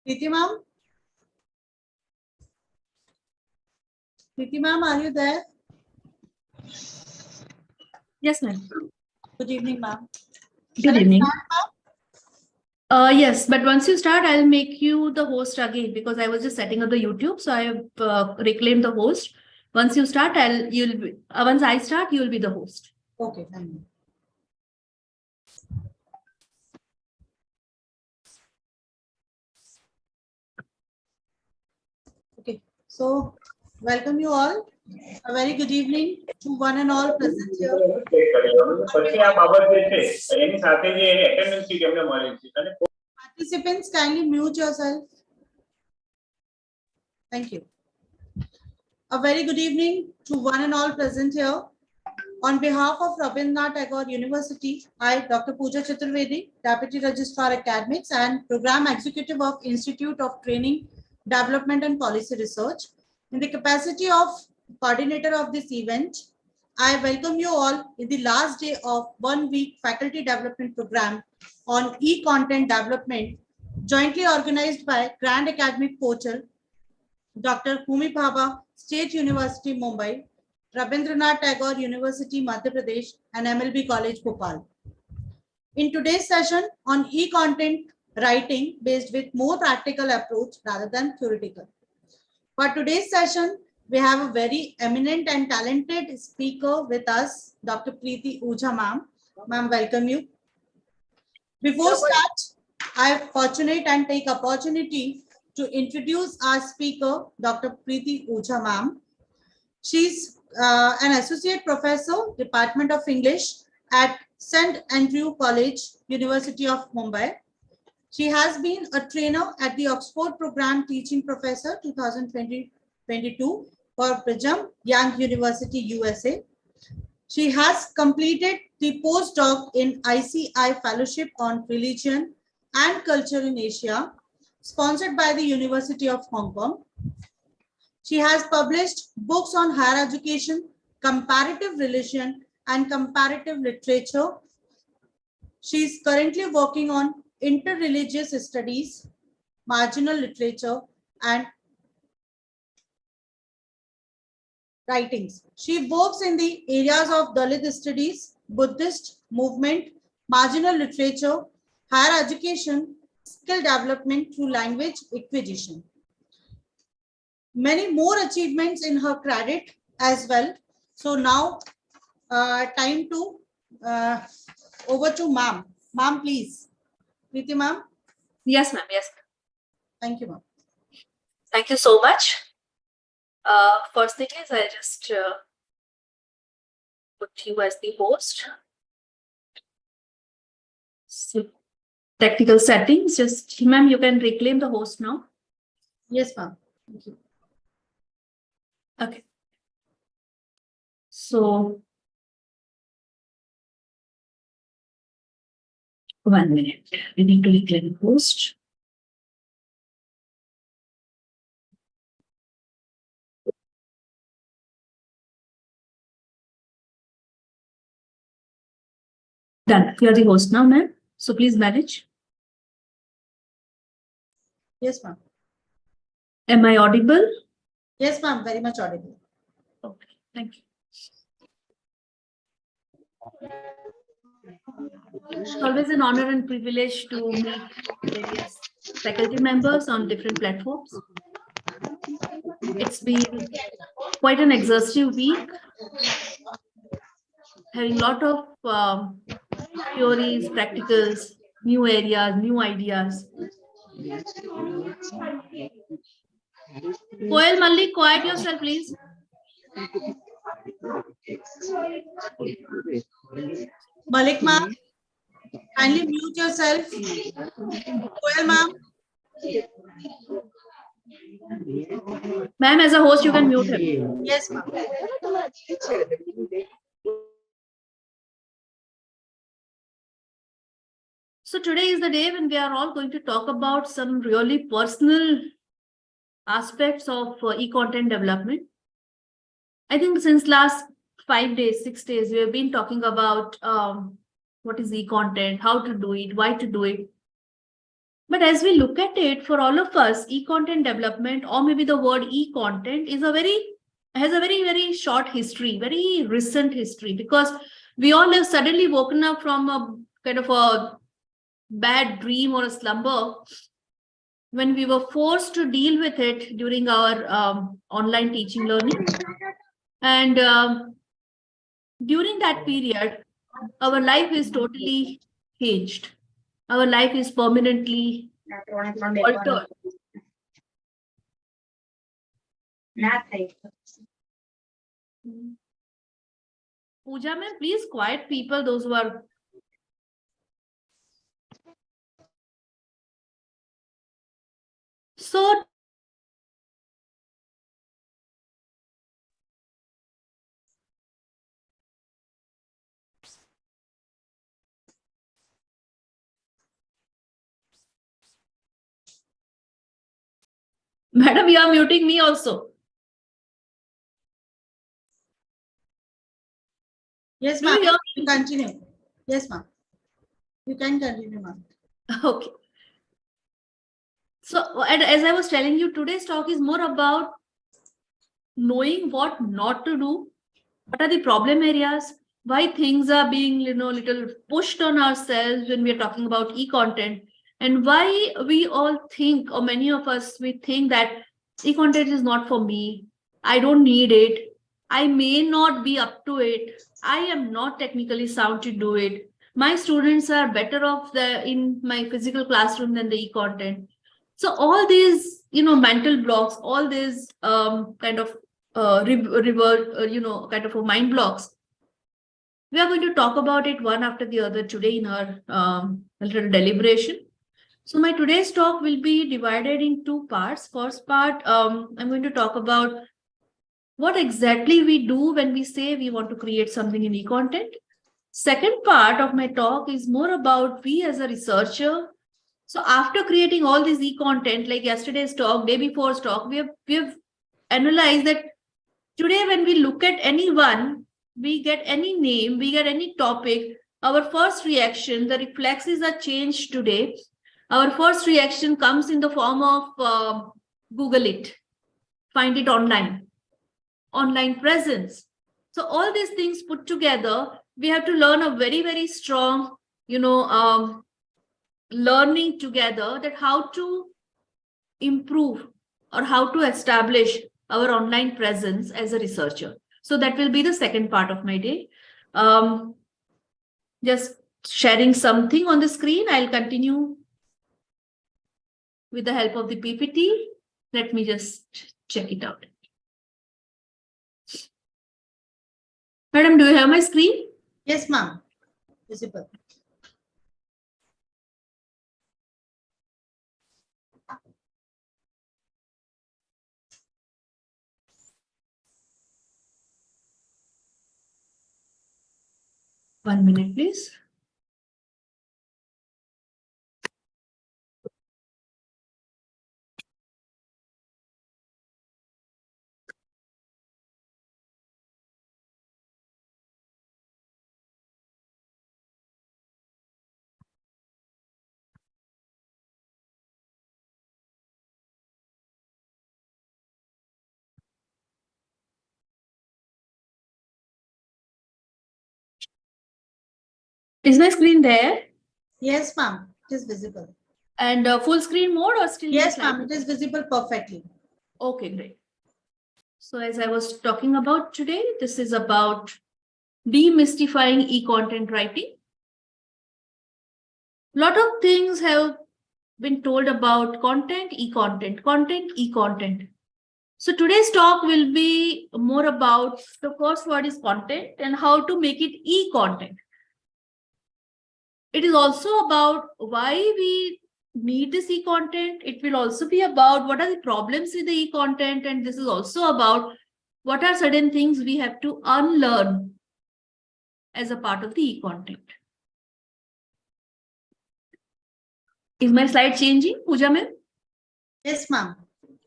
Preeti ma'am? Preeti ma'am, are you there? Yes, ma'am. Good evening, ma'am. Good evening. Yes, but once you start, I'll make you the host again because I was just setting up the YouTube, so I have reclaimed the host. Once you start, once I start, you'll be the host. Okay, thank you. Okay, so welcome you all. A very good evening to one and all present here. Participants, kindly mute yourself. Thank you. A very good evening to one and all present here. On behalf of Rabindranath Tagore University, I, Dr. Pooja Chaturvedi, Deputy Registrar Academics and Program Executive of Institute of Training, Development and Policy Research, in the capacity of coordinator of this event, I welcome you all in the last day of 1 week faculty development program on e-content development, jointly organized by Grand Academic Portal, Dr. Homi Bhabha, State University, Mumbai, Rabindranath Tagore University, Madhya Pradesh, and MLB College, Bhopal. In today's session on e-content writing based with more practical approach rather than theoretical. For today's session, we have a very eminent and talented speaker with us, Dr. Preeti Ooja ma'am. Ma'am, welcome you. Before start, I am fortunate and take opportunity to introduce our speaker, Dr. Preeti Ooja ma'am. She's an associate professor, Department of English at St. Andrew College, University of Mumbai. She has been a trainer at the Oxford Program Teaching Professor 2020-22 for Brigham Young University, USA. She has completed the postdoc in ICI Fellowship on Religion and Culture in Asia, sponsored by the University of Hong Kong. She has published books on higher education, comparative religion, and comparative literature. She is currently working on interreligious studies, marginal literature, and writings. She works in the areas of Dalit studies, Buddhist movement, marginal literature, higher education, skill development through language acquisition. Many more achievements in her credit as well. So now time to over to ma'am. Ma'am, please. Preeti ma'am. Yes, ma'am. Yes. Thank you, ma'am. Thank you so much. First thing is I just put you as the host. So, technical settings, just ma'am, you can reclaim the host now. Yes, ma'am. Thank you. Okay. So 1 minute. We need to reclaim the host. Done. You are the host now, ma'am. So please manage. Yes, ma'am. Am I audible? Yes, ma'am. Very much audible. Okay. Thank you. It's always an honor and privilege to meet various faculty members on different platforms. It's been quite an exhaustive week, having a lot of theories, practicals, new areas, new ideas. Koel Malik, quiet yourself, please. Malik ma'am, kindly mute yourself. Koel ma'am. Ma'am, as a host, you can mute him. Yes, ma'am. So today is the day when we are all going to talk about some really personal aspects of e-content development. I think since last 5 days, 6 days, we have been talking about what is e-content, how to do it, why to do it. But as we look at it, for all of us, e-content development, or maybe the word e-content, has a very short history, very recent history, because we all have suddenly woken up from a kind of a bad dream or a slumber when we were forced to deal with it during our online teaching learning. And during that period, our life is totally changed. Our life is permanently altered. Pooja ma'am, please quiet people, those who are. So madam, you are muting me also. Yes, Do ma'am. you hear You continue. Yes, ma'am. You can continue, ma'am. Okay. So, and as I was telling you, today's talk is more about knowing what not to do, what are the problem areas, why things are being, little pushed on ourselves when we are talking about e-content, and why we all think, or many of us, we think that e-content is not for me. I don't need it. I may not be up to it. I am not technically sound to do it. My students are better off in my physical classroom than the e-content. So all these, mental blocks, all these kind of kind of mind blocks. We are going to talk about it one after the other today in our little deliberation. So my today's talk will be divided in two parts. First part, I'm going to talk about what exactly we do when we say we want to create something in e-content. Second part of my talk is more about we as a researcher. So after creating all this e-content, like yesterday's talk, day before's talk, we have analyzed that today when we look at anyone, we get any name, we get any topic, our first reaction, the reflexes are changed today. Our first reaction comes in the form of Google it, find it online presence. So all these things put together, we have to learn a very, very strong, learning together that how to improve or how to establish our online presence as a researcher. So that will be the second part of my day. Just sharing something on the screen. I'll continue with the help of the PPT. Let me just check it out. Madam, do you have my screen? Yes, ma'am. Visible. One minute, please. Is my screen there? Yes, ma'am. It is visible. And full screen mode or still? Yes, ma'am. It is visible perfectly. Okay, great. So as I was talking about today, this is about demystifying e-content writing. A lot of things have been told about content, e-content. So today's talk will be more about the first word is content and how to make it e-content. It is also about why we need this e-content. It will also be about what are the problems with the e-content, and this is also about what are certain things we have to unlearn as a part of the e-content. Is my slide changing, Pooja ma'am? Yes, ma'am.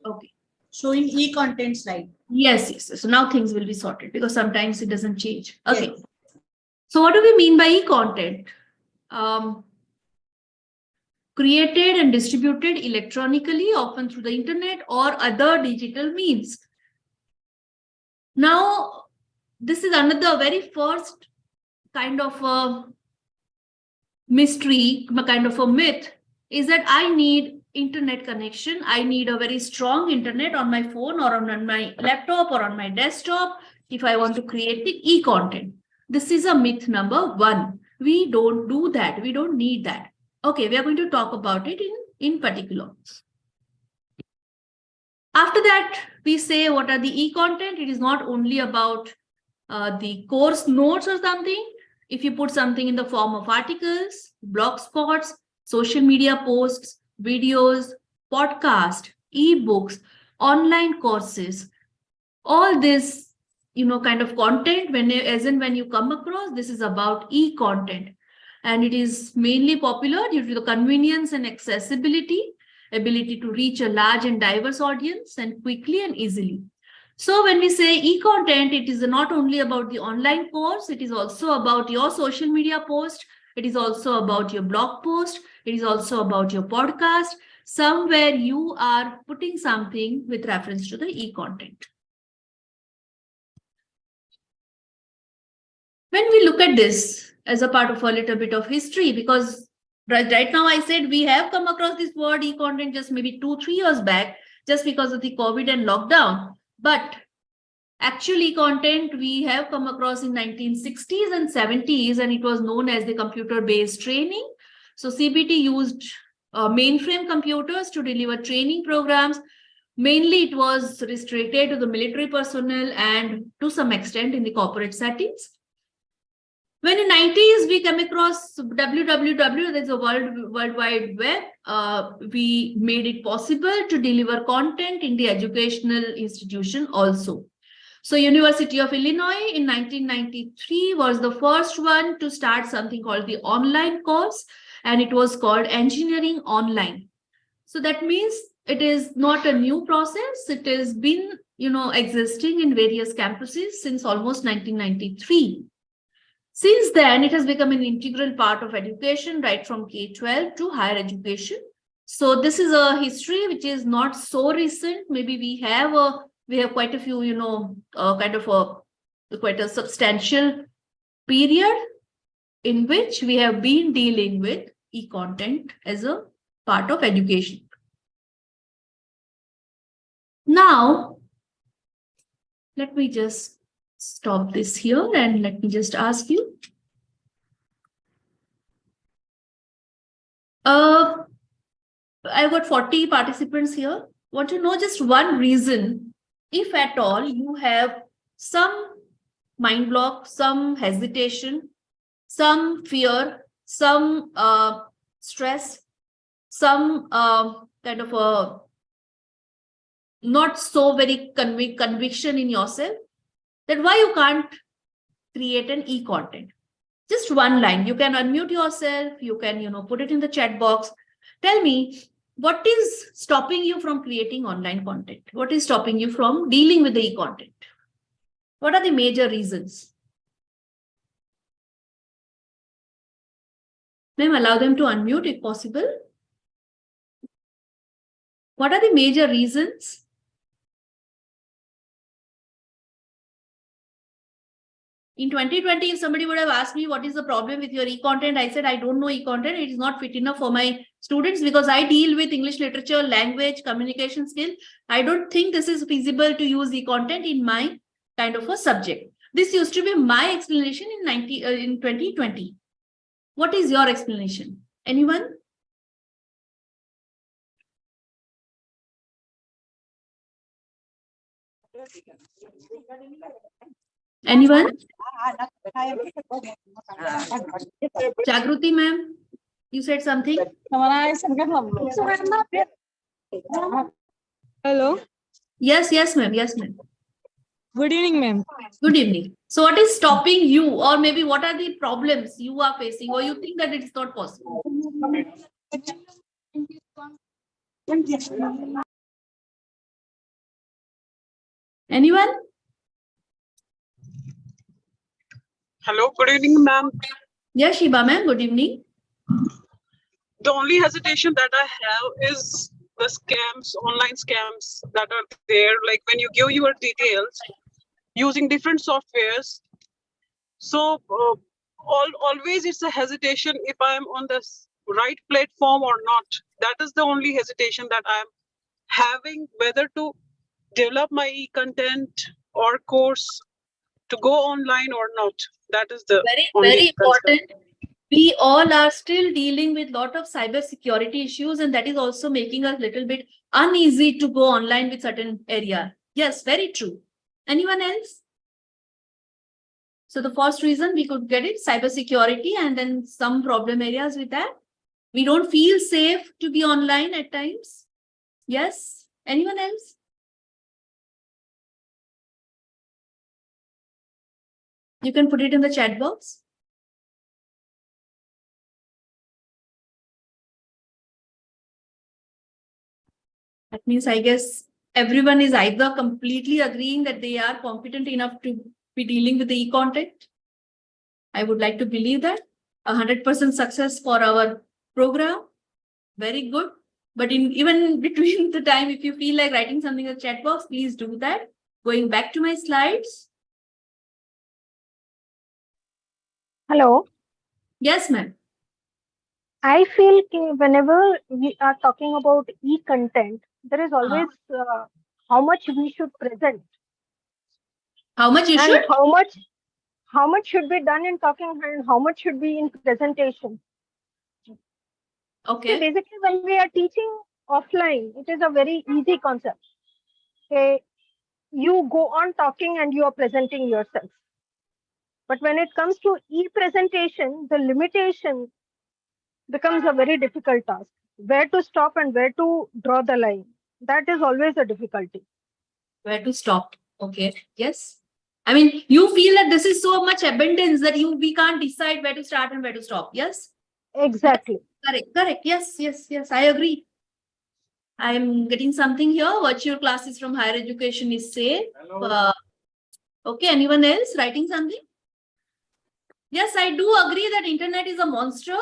Okay. Showing e-content slide. Yes. So now things will be sorted because sometimes it doesn't change. Okay. Yes. So what do we mean by e-content? created and distributed electronically, often through the internet or other digital means. Now, this is another very first kind of a mystery, kind of a myth, is that I need internet connection. I need a very strong internet on my phone or on my laptop or on my desktop if I want to create the e-content. This is a myth number one. We don't do that. We don't need that. Okay, we are going to talk about it in particular. After that, we say what are the e-content. It is not only about the course notes or something. If you put something in the form of articles, blog spots, social media posts, videos, podcast, ebooks, online courses, all this, kind of content, when you come across, this is about e-content. And it is mainly popular due to the convenience and accessibility, ability to reach a large and diverse audience and quickly and easily. So when we say e-content, it is not only about the online course, it is also about your social media post, it is also about your blog post, it is also about your podcast, somewhere you are putting something with reference to the e-content. When we look at this as a part of a little bit of history, because right now I said we have come across this word e-content just maybe 2-3 years back, just because of the COVID and lockdown. But actually content we have come across in 1960s and 70s, and it was known as the computer-based training. So CBT used mainframe computers to deliver training programs. Mainly it was restricted to the military personnel and to some extent in the corporate settings. When in 90s we came across www, that's a World Wide Web, we made it possible to deliver content in the educational institution also. So University of Illinois in 1993 was the first one to start something called the online course, and it was called Engineering Online. So that means it is not a new process. It has been, existing in various campuses since almost 1993. Since then, it has become an integral part of education, right from K-12 to higher education. So this is a history which is not so recent. Maybe we have quite a few, quite a substantial period in which we have been dealing with e-content as a part of education. Now, let me just stop this here and let me just ask you. I've got 40 participants here. Want to know just one reason, if at all, you have some mind block, some hesitation, some fear, some stress, some kind of a not so very conviction in yourself, that why you can't create an e-content. Just one line. You can unmute yourself. You can, put it in the chat box. Tell me, what is stopping you from creating online content? What is stopping you from dealing with the e-content? What are the major reasons? Ma'am, allow them to unmute if possible. What are the major reasons? In 2020, if somebody would have asked me what is the problem with your e-content, I said, I don't know e-content. It is not fit enough for my students because I deal with English literature, language, communication skill. I don't think this is feasible to use e-content in my kind of a subject. This used to be my explanation in 2020. What is your explanation? Anyone? Anyone? Jagruti ma'am, you said something? Hello. Yes, ma'am. Yes, ma'am. Good evening, ma'am. Good evening. So what is stopping you, or maybe what are the problems you are facing, or you think that it is not possible? Anyone? Hello, good evening, ma'am. Yes, Shiba ma'am, good evening. The only hesitation that I have is the scams, online scams that are there. Like when you give your details using different softwares. So always it's a hesitation if I'm on the right platform or not. That is the only hesitation that I'm having, whether to develop my e-content or course to go online or not. That is the Very, only very concern. important. We all are still dealing with a lot of cyber security issues, and that is also making us a little bit uneasy to go online with certain area. Yes, very true. Anyone else? So the first reason we could get it, cyber security, and then some problem areas with that. We don't feel safe to be online at times. Yes. Anyone else? You can put it in the chat box. That means, I guess, everyone is either completely agreeing that they are competent enough to be dealing with the e-content. I would like to believe that 100% success for our program. Very good. But in even between the time, if you feel like writing something in the chat box, please do that. Going back to my slides. Hello. Yes, ma'am. I feel whenever we are talking about e-content, there is always how much we should present. How much you and should? How much should be done in talking and how much should be in presentation. Okay. So basically, when we are teaching offline, it is a very easy concept. Okay, you go on talking and you are presenting yourself. But when it comes to e-presentation, the limitation becomes a very difficult task. Where to stop and where to draw the line. That is always a difficulty. Where to stop? Okay. Yes. I mean, you feel that this is so much abundance that we can't decide where to start and where to stop. Yes. Exactly. Correct. Correct. Yes. Yes. Yes. I agree. I'm getting something here. Virtual classes from higher education is safe. Okay. Anyone else writing something? Yes, I do agree that internet is a monster.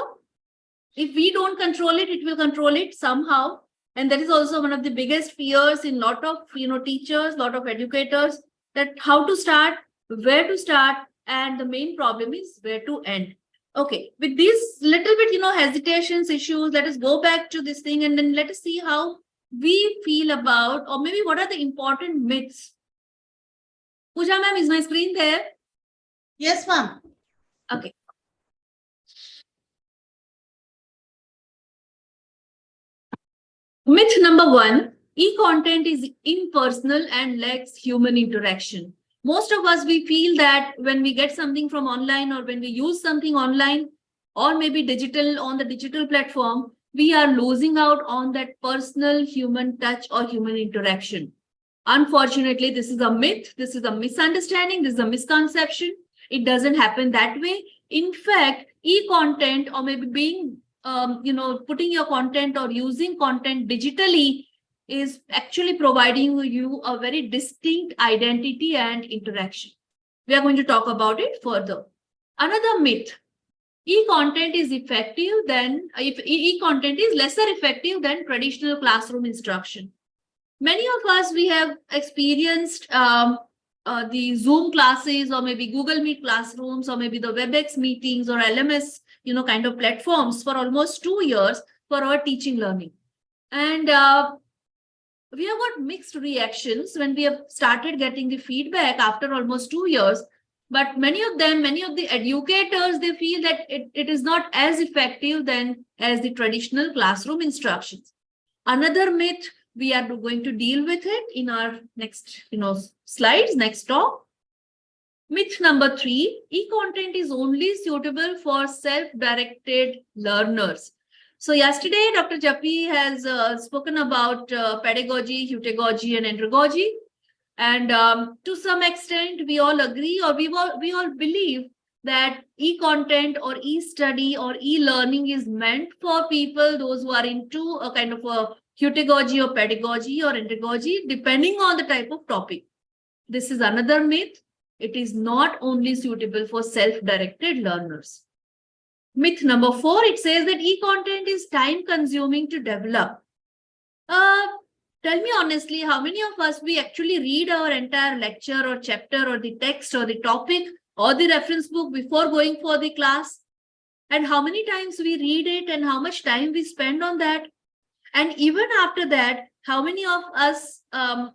If we don't control it, it will control it somehow. And that is also one of the biggest fears in lot of teachers, lot of educators, that how to start, where to start, and the main problem is where to end. Okay, with these little bit hesitations, issues, let us go back to this thing and then let us see how we feel about, or maybe what are the important myths. Pooja ma'am, is my screen there? Yes, ma'am. Okay. Myth number 1, e-content is impersonal and lacks human interaction. Most of us, we feel that when we get something from online or when we use something online or maybe digital on the digital platform, we are losing out on that personal human touch or human interaction. Unfortunately, this is a myth. This is a misunderstanding. This is a misconception. It doesn't happen that way. In fact, e-content or maybe being putting your content or using content digitally is actually providing you a very distinct identity and interaction. We are going to talk about it further. Another myth, e-content is effective than, e-content is lesser effective than traditional classroom instruction. Many of us, we have experienced the Zoom classes or maybe Google Meet classrooms or maybe the WebEx meetings or LMS, kind of platforms for almost 2 years for our teaching learning. And we have got mixed reactions when we have started getting the feedback after almost 2 years. But many of the educators, they feel that it is not as effective as the traditional classroom instructions. Another myth, we are going to deal with it in our next slides, next talk. Myth number 3, e-content is only suitable for self-directed learners. So yesterday, Dr. Jappi has spoken about pedagogy, heutagogy, and andragogy. And to some extent, we all agree or we all believe that e-content or e-study or e-learning is meant for people, those who are into a kind of a heutagogy or pedagogy or andragogy, depending on the type of topic. This is another myth. It is not only suitable for self-directed learners. Myth number 4, it says that e-content is time consuming to develop. Tell me honestly, how many of us we actually read our entire lecture or chapter or the text or the topic or the reference book before going for the class? And how many times we read it and how much time we spend on that? And even after that, how many of us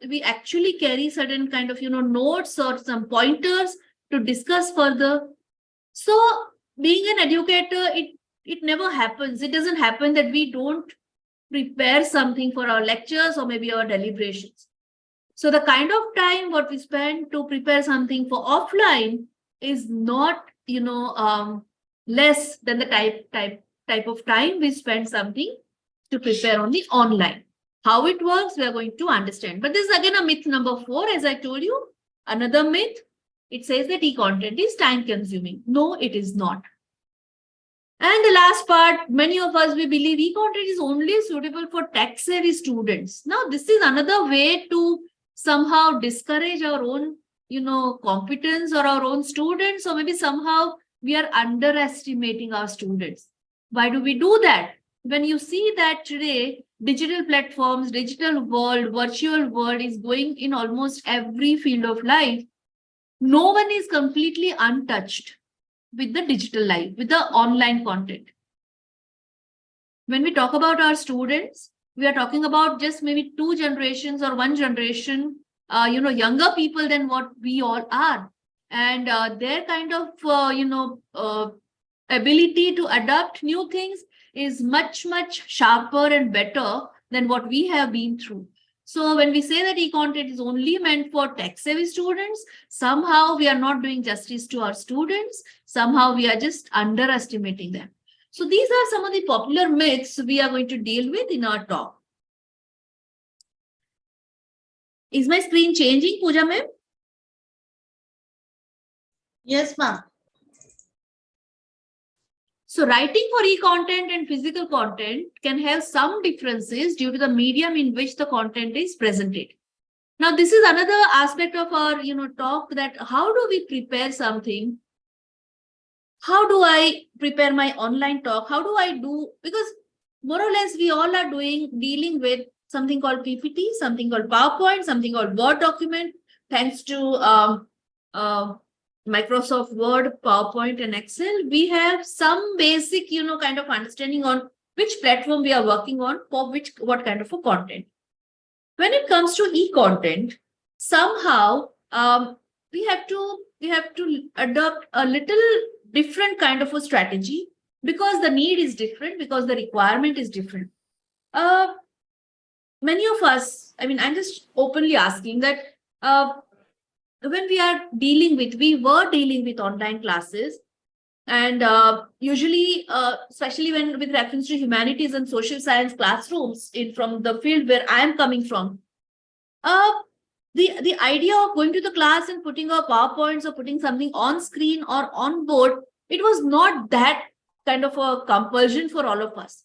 we actually carry certain kind of notes or some pointers to discuss further? So being an educator, it never happens. It doesn't happen that we don't prepare something for our lectures or maybe our deliberations. So the kind of time what we spend to prepare something for offline is not less than the type of time we spend something to prepare on the online. How it works, we are going to understand. But this is again a myth number 4, as I told you. Another myth, it says that e-content is time consuming. No, it is not. And the last part, many of us, we believe e-content is only suitable for tech-savvy students. Now, this is another way to somehow discourage our own, competence or our own students, or maybe somehow we are underestimating our students. Why do we do that? When you see that today, digital platforms, digital world, virtual world is going in almost every field of life, no one is completely untouched with the digital life, with the online content. When we talk about our students, we are talking about just maybe 2 generations or 1 generation, younger people than what we all are. And their kind of, ability to adapt new things is much, much sharper and better than what we have been through. So when we say that e-content is only meant for tech-savvy students, somehow we are not doing justice to our students. Somehow we are just underestimating them. So these are some of the popular myths we are going to deal with in our talk. Is my screen changing, Pooja ma'am? Yes, ma'am. So writing for e-content and physical content can have some differences due to the medium in which the content is presented. Now, this is another aspect of our talk, that how do we prepare something? How do I prepare my online talk? How do I do? Because more or less we all are dealing with something called PPT, something called PowerPoint, something called Word document, thanks to Microsoft Word, PowerPoint, and Excel. We have some basic, kind of understanding on which platform we are working on for what kind of a content. When it comes to e-content, somehow we have to adopt a little different kind of a strategy, because the need is different, because the requirement is different. Many of us, I'm just openly asking that when we were dealing with online classes, and usually, especially with reference to humanities and social science classrooms from the field where I am coming from, the idea of going to the class and putting our PowerPoints or putting something on screen or on board, it was not that kind of a compulsion for all of us.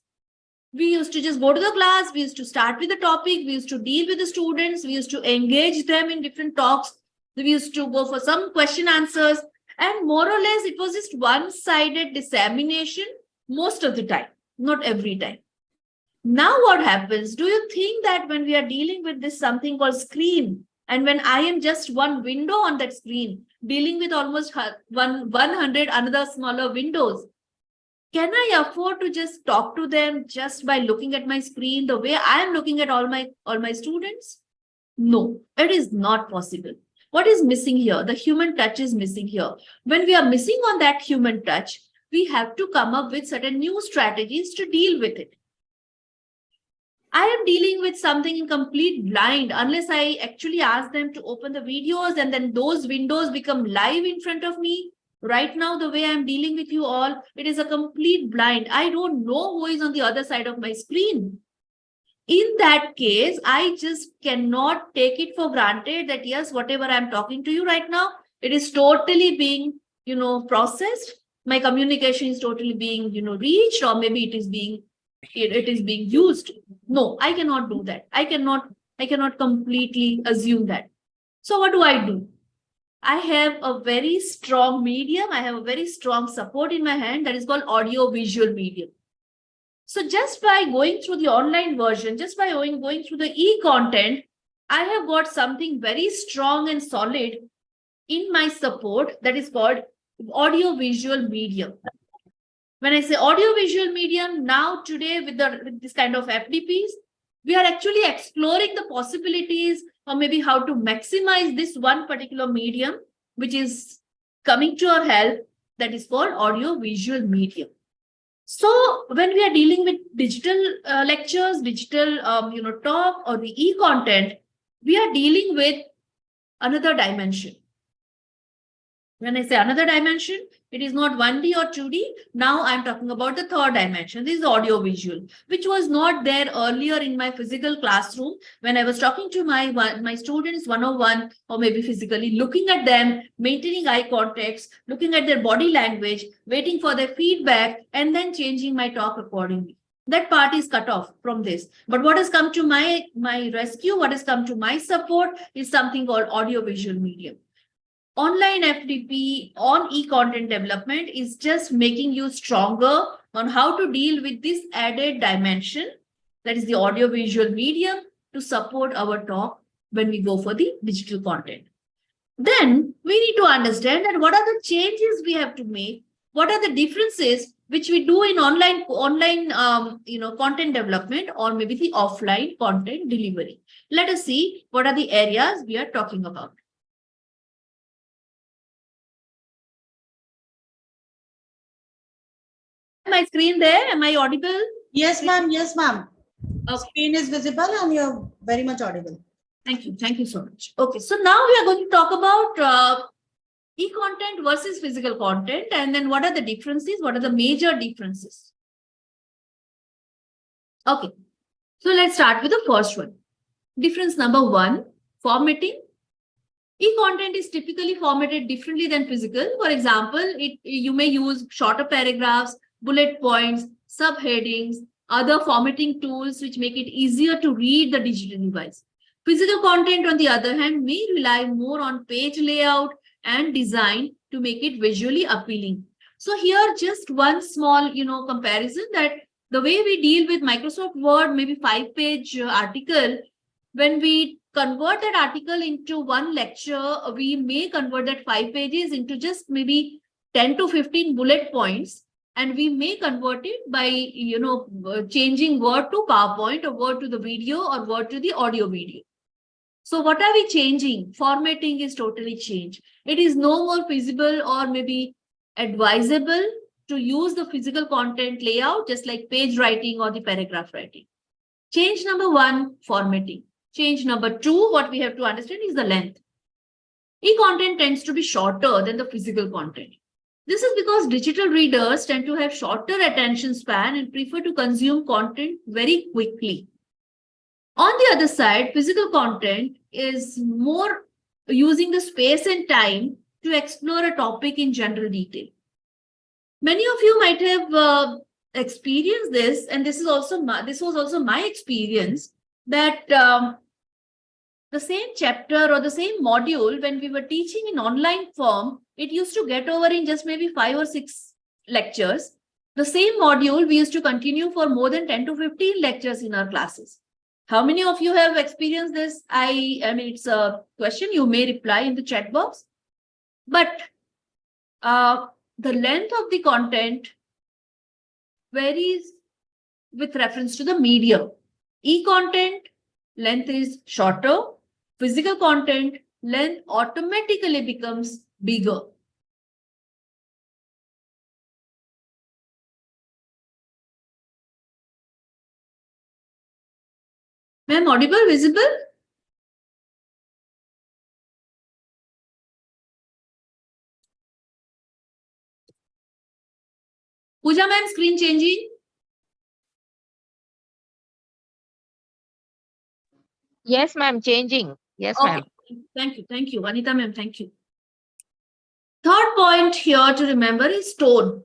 We used to just go to the class, we used to start with the topic, we used to deal with the students, we used to engage them in different talks, we used to go for some question answers, and more or less it was just one-sided dissemination most of the time, not every time. Now what happens? Do you think that when we are dealing with this something called screen, and when I am just one window on that screen, dealing with almost 100 another smaller windows, can I afford to just talk to them just by looking at my screen the way I am looking at all my students? No, it is not possible. What is missing here? The human touch is missing here. When we are missing on that human touch, we have to come up with certain new strategies to deal with it. I am dealing with something in complete blind unless I actually ask them to open the videos and then those windows become live in front of me. Right now, the way I'm dealing with you all, it is a complete blind. I don't know who is on the other side of my screen. In that case, I just cannot take it for granted that yes, whatever I'm talking to you right now, it is totally being, processed. My communication is totally being, reached, or maybe it is being used. No, I cannot do that. I cannot completely assume that. So what do? I have a very strong medium. I have a very strong support in my hand that is called audio visual medium. So just by going through the online version, just by going through the e-content, I have got something very strong and solid in my support that is called audio visual medium. When I say audio visual medium, now today with this kind of FDPs, we are actually exploring the possibilities or maybe how to maximize this one particular medium, which is coming to our help, that is called audio visual medium. So when we are dealing with digital lectures, digital talk or the e-content, we are dealing with another dimension. When I say another dimension, it is not 1D or 2D. Now I'm talking about the third dimension. This is audio visual, which was not there earlier in my physical classroom when I was talking to my students one-on-one or maybe physically, looking at them, maintaining eye contact, looking at their body language, waiting for their feedback, and then changing my talk accordingly. That part is cut off from this. But what has come to my rescue, what has come to my support is something called audio visual medium. Online FDP on e-content development is just making you stronger on how to deal with this added dimension, that is the audio visual medium, to support our talk when we go for the digital content. Then we need to understand that what are the changes we have to make, what are the differences which we do in online content development or maybe the offline content delivery. Let us see what are the areas we are talking about. My screen there? Am I audible? Yes, ma'am. Yes, ma'am. Okay. Screen is visible and you're very much audible. Thank you. Thank you so much. Okay, so now we are going to talk about e-content versus physical content, and then what are the differences? What are the major differences? Okay, so let's start with the first one. Difference number one, formatting. E-content is typically formatted differently than physical. For example, you may use shorter paragraphs, bullet points, subheadings, other formatting tools which make it easier to read the digital device. Physical content, on the other hand, may rely more on page layout and design to make it visually appealing. So here, just one small, comparison that the way we deal with Microsoft Word, maybe 5-page article, when we convert that article into one lecture, we may convert that 5 pages into just maybe 10 to 15 bullet points. And we may convert it by, changing Word to PowerPoint or Word to the video or Word to the audio video. So what are we changing? Formatting is totally changed. It is no more feasible or maybe advisable to use the physical content layout, just like page writing or the paragraph writing. Change number one, formatting. Change number two, what we have to understand is the length. E-content tends to be shorter than the physical content. This is because digital readers tend to have shorter attention span and prefer to consume content very quickly. On the other side, physical content is more using the space and time to explore a topic in general detail. Many of you might have experienced this, and this was also my experience, that the same chapter or the same module, when we were teaching in online form, it used to get over in just maybe 5 or 6 lectures. The same module we used to continue for more than 10 to 15 lectures in our classes. How many of you have experienced this? I mean, it's a question, you may reply in the chat box. But the length of the content varies with reference to the medium. E-content, length is shorter. Physical content, length automatically becomes bigger. Ma'am, audible, visible? Pooja ma'am, screen changing? Yes, ma'am, changing. Yes, Okay. ma'am. Thank you. Anita ma'am, thank you. Third point here to remember is tone.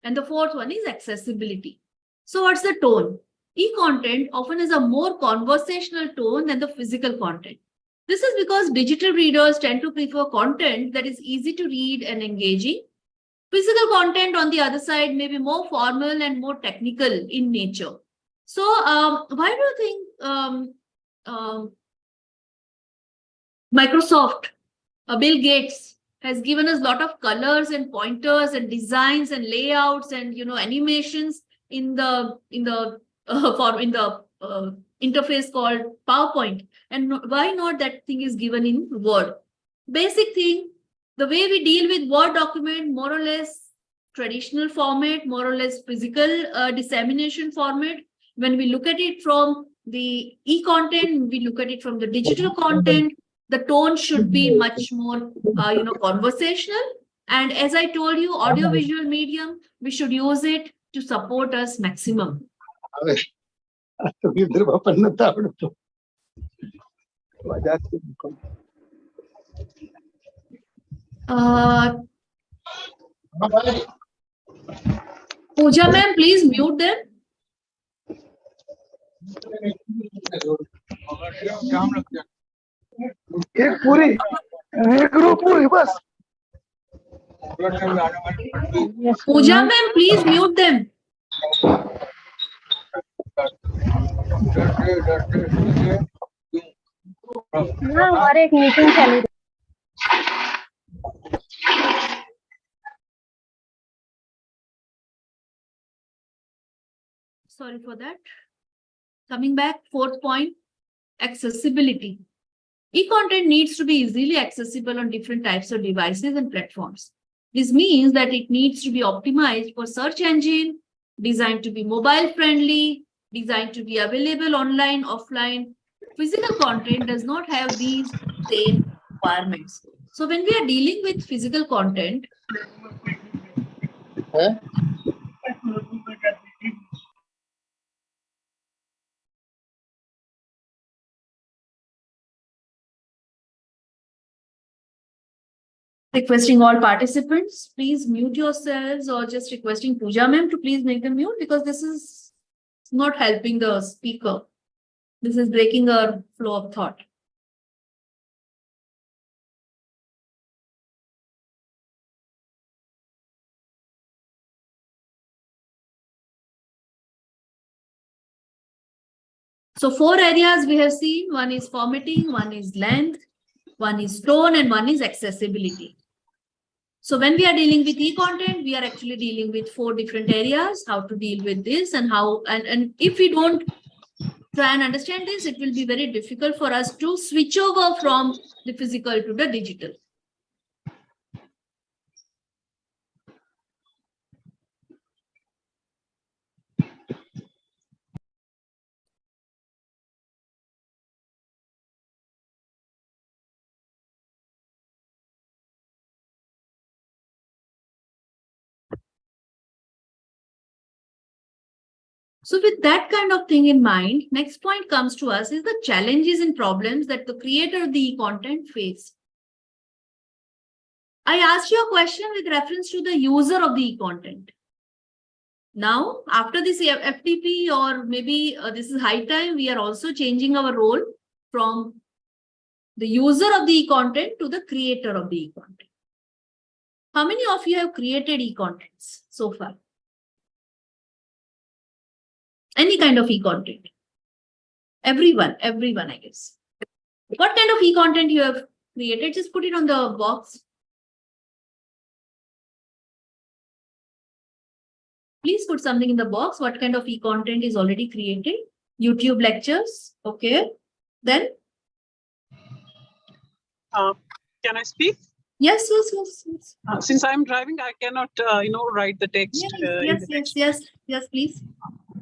And the fourth one is accessibility. So what's the tone? E-content often has a more conversational tone than the physical content. This is because digital readers tend to prefer content that is easy to read and engaging. Physical content, on the other side, may be more formal and more technical in nature. So, why do you think Microsoft, Bill Gates, has given us a lot of colors and pointers and designs and layouts and animations in the interface called PowerPoint, and why not that thing is given in Word? Basic thing, the way we deal with Word document, more or less traditional format, more or less physical dissemination format. When we look at it from the e-content, we look at it from the digital content, the tone should be much more conversational. And as I told you, audio-visual medium, we should use it to support us maximum. Pooja ma'am, please mute them. Pooja ma'am, please mute them. हमारे एक meeting चल रही Sorry for that. Coming back, fourth point, accessibility. E-content needs to be easily accessible on different types of devices and platforms. This means that it needs to be optimized for search engine, designed to be mobile friendly, designed to be available online, offline. Physical content does not have these same requirements. So when we are dealing with physical content, requesting all participants, please mute yourselves, or just requesting Pooja ma'am to please make them mute, because this is not helping the speaker. This is breaking our flow of thought. So 4 areas we have seen. One is formatting, one is length, one is tone, and one is accessibility. So when we are dealing with e-content, we are actually dealing with 4 different areas, how to deal with this and how, and if we don't try and understand this, it will be very difficult for us to switch over from the physical to the digital. So with that kind of thing in mind, next point comes to us is the challenges and problems that the creator of the e-content face. I asked you a question with reference to the user of the e-content. Now, after this FTP, or maybe this is high time, we are also changing our role from the user of the e-content to the creator of the e-content. How many of you have created e-contents so far? Any kind of e-content? Everyone, I guess. What kind of e-content you have created? Just put it on the box. Please put something in the box. What kind of e-content is already created? YouTube lectures. Okay. Then? Can I speak? Yes. Since I'm driving, I cannot, write the text. Yes, please.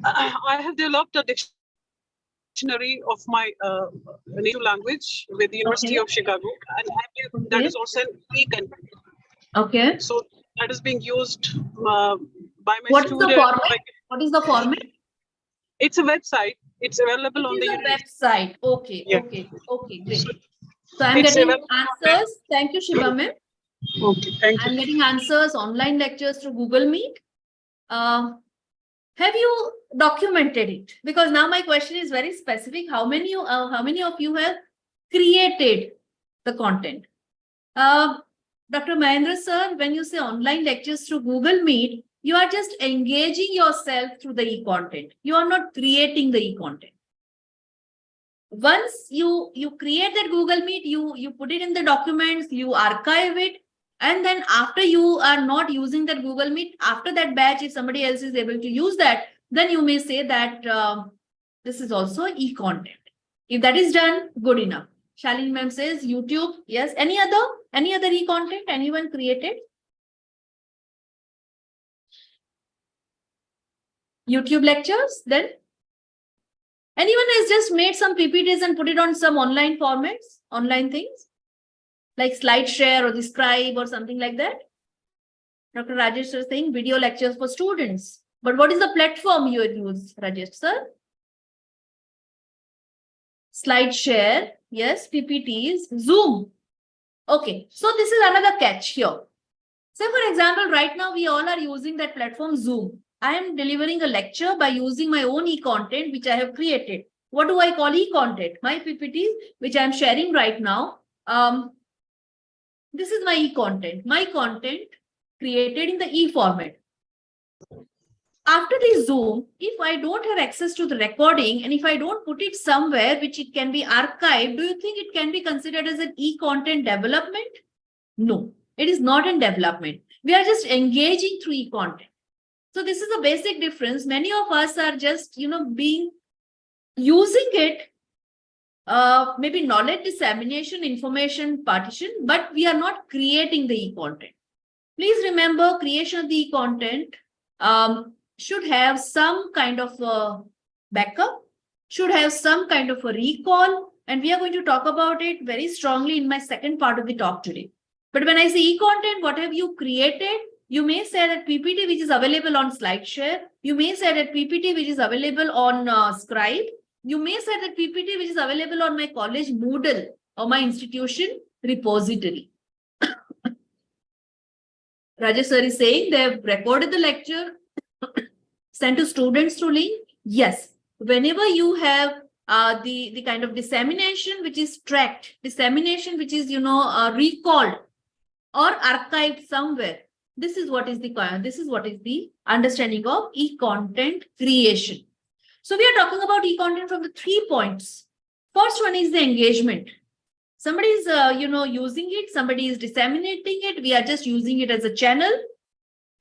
I have developed a dictionary of my native language with the University of Chicago, and that is also an e-content. Okay. So that is being used by my What is students. the format? What is the format? It's a website. It's available on the website. Okay, yeah. Okay, great. So I'm getting answers. Thank you, Shiva ma'am. Okay, thank you. I'm getting answers, online lectures through Google Meet. Have you documented it? Because now my question is very specific. How many of you have created the content. Dr. Mahendra sir, when you say online lectures through Google Meet, you are just engaging yourself through the e-content. You are not creating the e-content. Once you create that Google Meet, you put it in the documents, you archive it, and then after you are not using that Google Meet, after that batch, if somebody else is able to use that, then you may say that this is also e-content. If that is done, good enough. Shalini ma'am says YouTube. Yes. Any other e-content anyone created? YouTube lectures, then? Anyone has just made some PPTs and put it on some online formats, online things? Like SlideShare or the Scribe or something like that? Dr. Rajesh is saying video lectures for students. But what is the platform you use, Rajesh sir? SlideShare, yes, PPTs, Zoom. Okay, so this is another catch here. Say for example, right now we all are using that platform Zoom. I am delivering a lecture by using my own e-content which I have created. What do I call e-content? My PPTs which I am sharing right now. This is my e-content. My content created in the e-format. After the Zoom, if I don't have access to the recording and if I don't put it somewhere which it can be archived, do you think it can be considered as an e-content development? No, it is not in development. We are just engaging through e-content. So this is a basic difference. Many of us are just, using it, maybe knowledge dissemination, information partition, but we are not creating the e-content. Please remember, creation of the e-content should have some kind of a backup, should have some kind of a recall, and we are going to talk about it very strongly in my second part of the talk today. But when I say e-content, what have you created? You may say that PPT which is available on SlideShare. You may say that PPT which is available on Scribe. You may say that PPT which is available on my college Moodle or my institution repository. Rajesh sir is saying they have recorded the lecture, sent to students through link. Yes, whenever you have the kind of dissemination which is tracked, dissemination which is recalled or archived somewhere. This is what is the understanding of e-content creation. So we are talking about e-content from the 3 points. First one is the engagement. Somebody is using it, somebody is disseminating it. We are just using it as a channel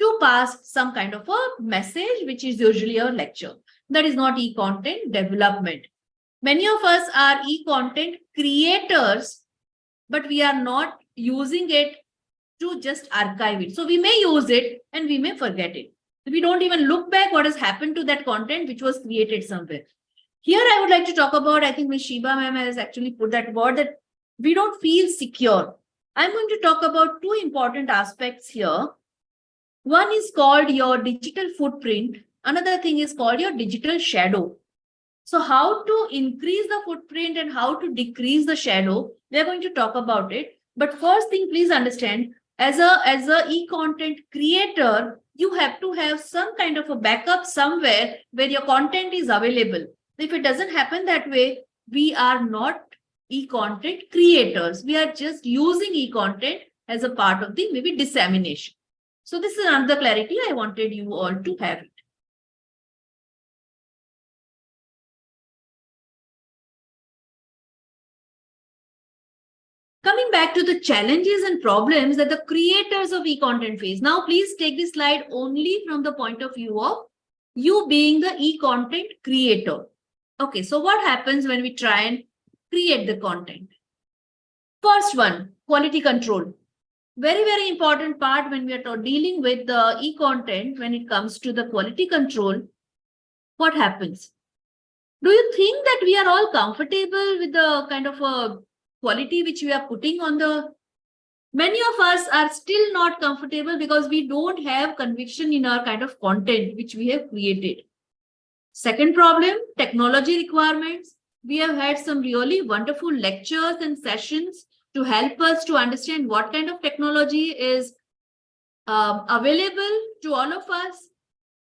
to pass some kind of a message, which is usually a lecture. That is not e-content development. Many of us are e-content creators, but we are not using it to just archive it. So we may use it and we may forget it. We don't even look back what has happened to that content which was created somewhere. Here I would like to talk about, I think Ms. Shiba ma'am has actually put that word, that we don't feel secure. I'm going to talk about 2 important aspects here. One is called your digital footprint. Another thing is called your digital shadow. So how to increase the footprint and how to decrease the shadow, we are going to talk about it. But first thing, please understand, as a e-content creator, you have to have some kind of a backup somewhere where your content is available. If it doesn't happen that way, we are not e-content creators. We are just using e-content as a part of the maybe dissemination. So this is another clarity I wanted you all to have it. Coming back to the challenges and problems that the creators of e-content face. Now, please take this slide only from the point of view of you being the e-content creator. Okay, so what happens when we try and create the content? First one, quality control. Very, very important part when we are dealing with the e-content when it comes to the quality control. What happens? Do you think that we are all comfortable with the kind of a quality which we are putting on the... Many of us are still not comfortable because we don't have conviction in our kind of content which we have created. Second problem, technology requirements. We have had some really wonderful lectures and sessions to help us to understand what kind of technology is available to all of us.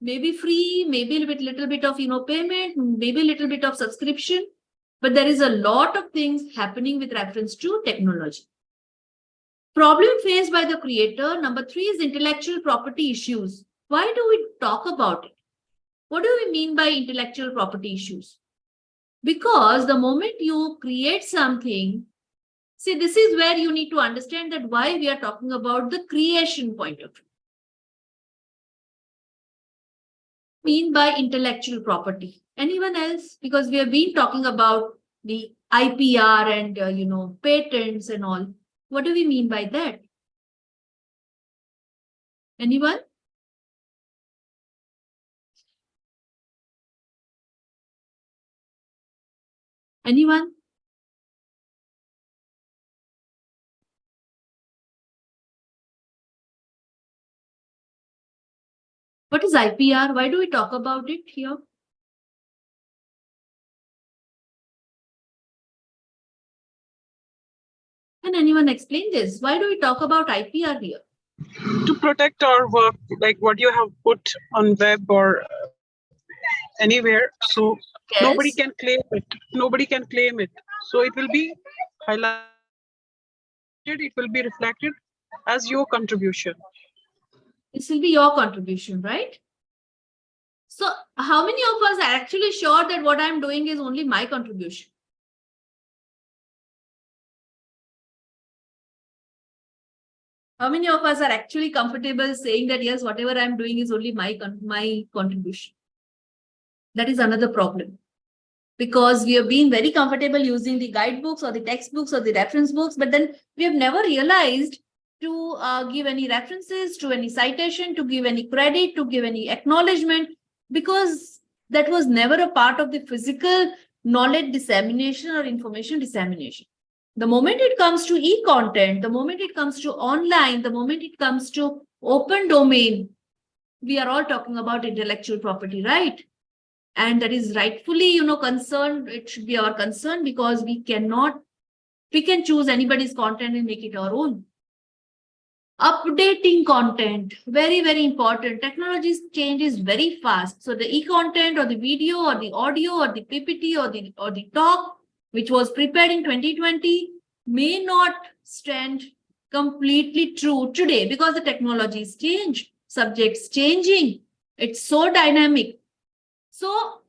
Maybe free, maybe with little bit of payment, maybe a little bit of subscription. but there is a lot of things happening with reference to technology. Problem faced by the creator. Number 3 is intellectual property issues. Why do we talk about it? What do we mean by intellectual property issues? Because the moment you create something, see, this is where you need to understand that why we are talking about the creation point of view. Mean by intellectual property? Anyone else? Because we have been talking about the IPR and patents and all. What do we mean by that? Anyone? Anyone? What is IPR? Why do we talk about it here? Can anyone explain this? Why do we talk about IPR here? To protect our work, like what you have put on web or anywhere, so nobody Yes. can claim it. Nobody can claim it. So it will be highlighted, it will be reflected as your contribution. This will be your contribution, right? So how many of us are actually sure that what I'm doing is only my contribution? How many of us are actually comfortable saying that, yes, whatever I'm doing is only my contribution? That is another problem. Because we have been very comfortable using the guidebooks or the textbooks or the reference books, but then we have never realized to give any references, to any citation, to give any credit, to give any acknowledgement, because that was never a part of the physical knowledge dissemination or information dissemination. The moment it comes to e-content, the moment it comes to online, the moment it comes to open domain, we are all talking about intellectual property, right? And that is rightfully, concerned. It should be our concern because we can choose anybody's content and make it our own. Updating content, very, very important. Technology's change is very fast. So the e-content or the video or the audio or the PPT or the talk, which was prepared in 2020, may not stand completely true today because the technologies change, subjects changing. It's so dynamic. So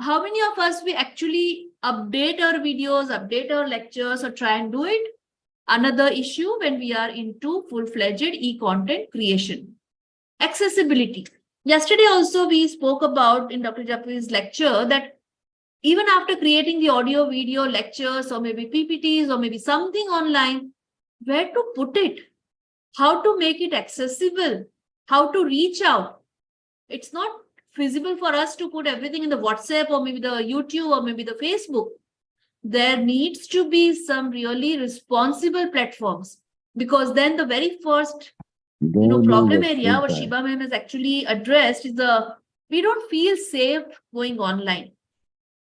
how many of us we actually update our videos, update our lectures, or try and do it? Another issue when we are into full-fledged e-content creation. Accessibility. Yesterday also we spoke about in Dr. Jaffrey's lecture that even after creating the audio, video, lectures, or maybe PPTs, or maybe something online, where to put it? How to make it accessible? How to reach out? It's not feasible for us to put everything in the WhatsApp or maybe the YouTube or maybe the Facebook. There needs to be some really responsible platforms, because then the very first problem area what Shiba ma'am has actually addressed is we don't feel safe going online.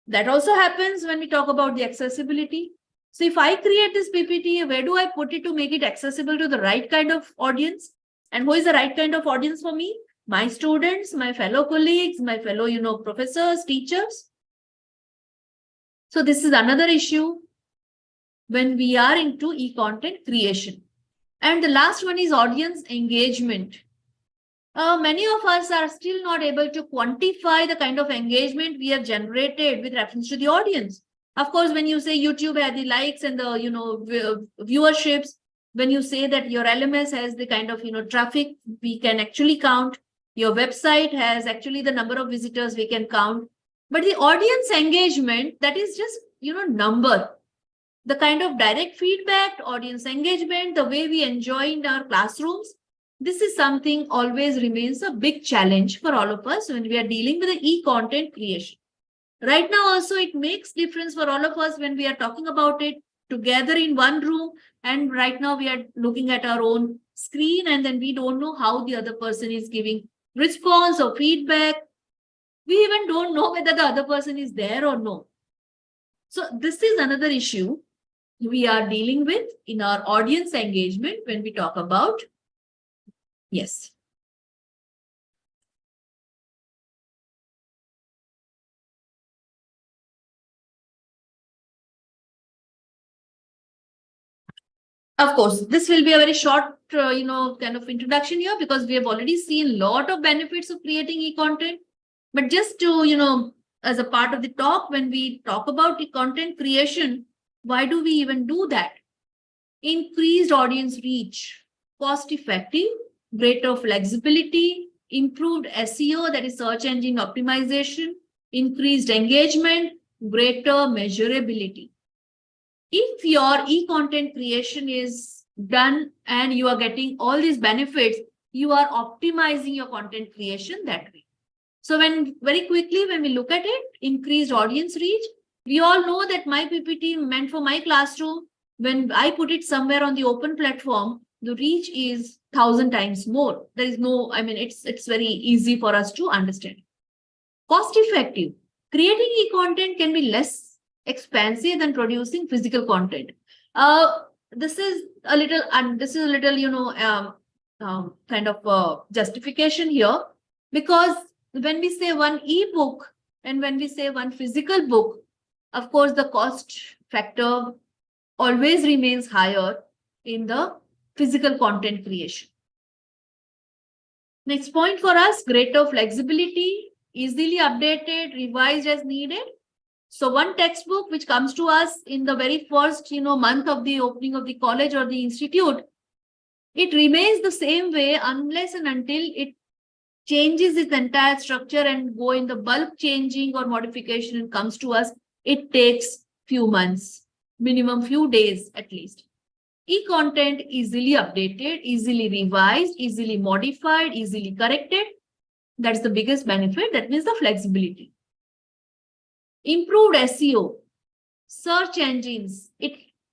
That also happens when we talk about the accessibility. So if I create this PPT, where do I put it to make it accessible to the right kind of audience? And who is the right kind of audience for me? My students, my fellow colleagues, my fellow, professors, teachers. So this is another issue when we are into e-content creation. And the last one is audience engagement. Many of us are still not able to quantify the kind of engagement we have generated with reference to the audience. Of course, when you say YouTube has the likes and the viewerships, when you say that your LMS has the kind of traffic, we can actually count. Your website has actually the number of visitors we can count. But the audience engagement, that is just number. The kind of direct feedback, audience engagement, the way we enjoy in our classrooms, this is something always remains a big challenge for all of us when we are dealing with the e-content creation. Right now also it makes difference for all of us when we are talking about it together in one room, and right now we are looking at our own screen and then we don't know how the other person is giving response or feedback. We even don't know whether the other person is there or no. So this is another issue we are dealing with in our audience engagement when we talk about. Yes. Of course, this will be a very short, kind of introduction here because we have already seen a lot of benefits of creating e-content. But just to, as a part of the talk, when we talk about the content creation, why do we even do that? Increased audience reach, cost effective, greater flexibility, improved SEO, that is search engine optimization, increased engagement, greater measurability. If your e-content creation is done and you are getting all these benefits, you are optimizing your content creation that way. So when very quickly, when we look at it, increased audience reach, we all know that my PPT meant for my classroom, when I put it somewhere on the open platform, the reach is 1,000 times more. There is no, it's very easy for us to understand. Cost effective. Creating e-content can be less expensive than producing physical content. This is a little, kind of justification here, because when we say one ebook and when we say one physical book, of course, the cost factor always remains higher in the physical content creation. Next point for us, greater flexibility, easily updated, revised as needed. So one textbook which comes to us in the very first, month of the opening of the college or the institute, it remains the same way unless and until it changes its entire structure and go in the bulk changing or modification and comes to us. It takes few months, minimum few days at least. E-content easily updated, easily revised, easily modified, easily corrected. That's the biggest benefit. That means the flexibility. Improved SEO, search engines.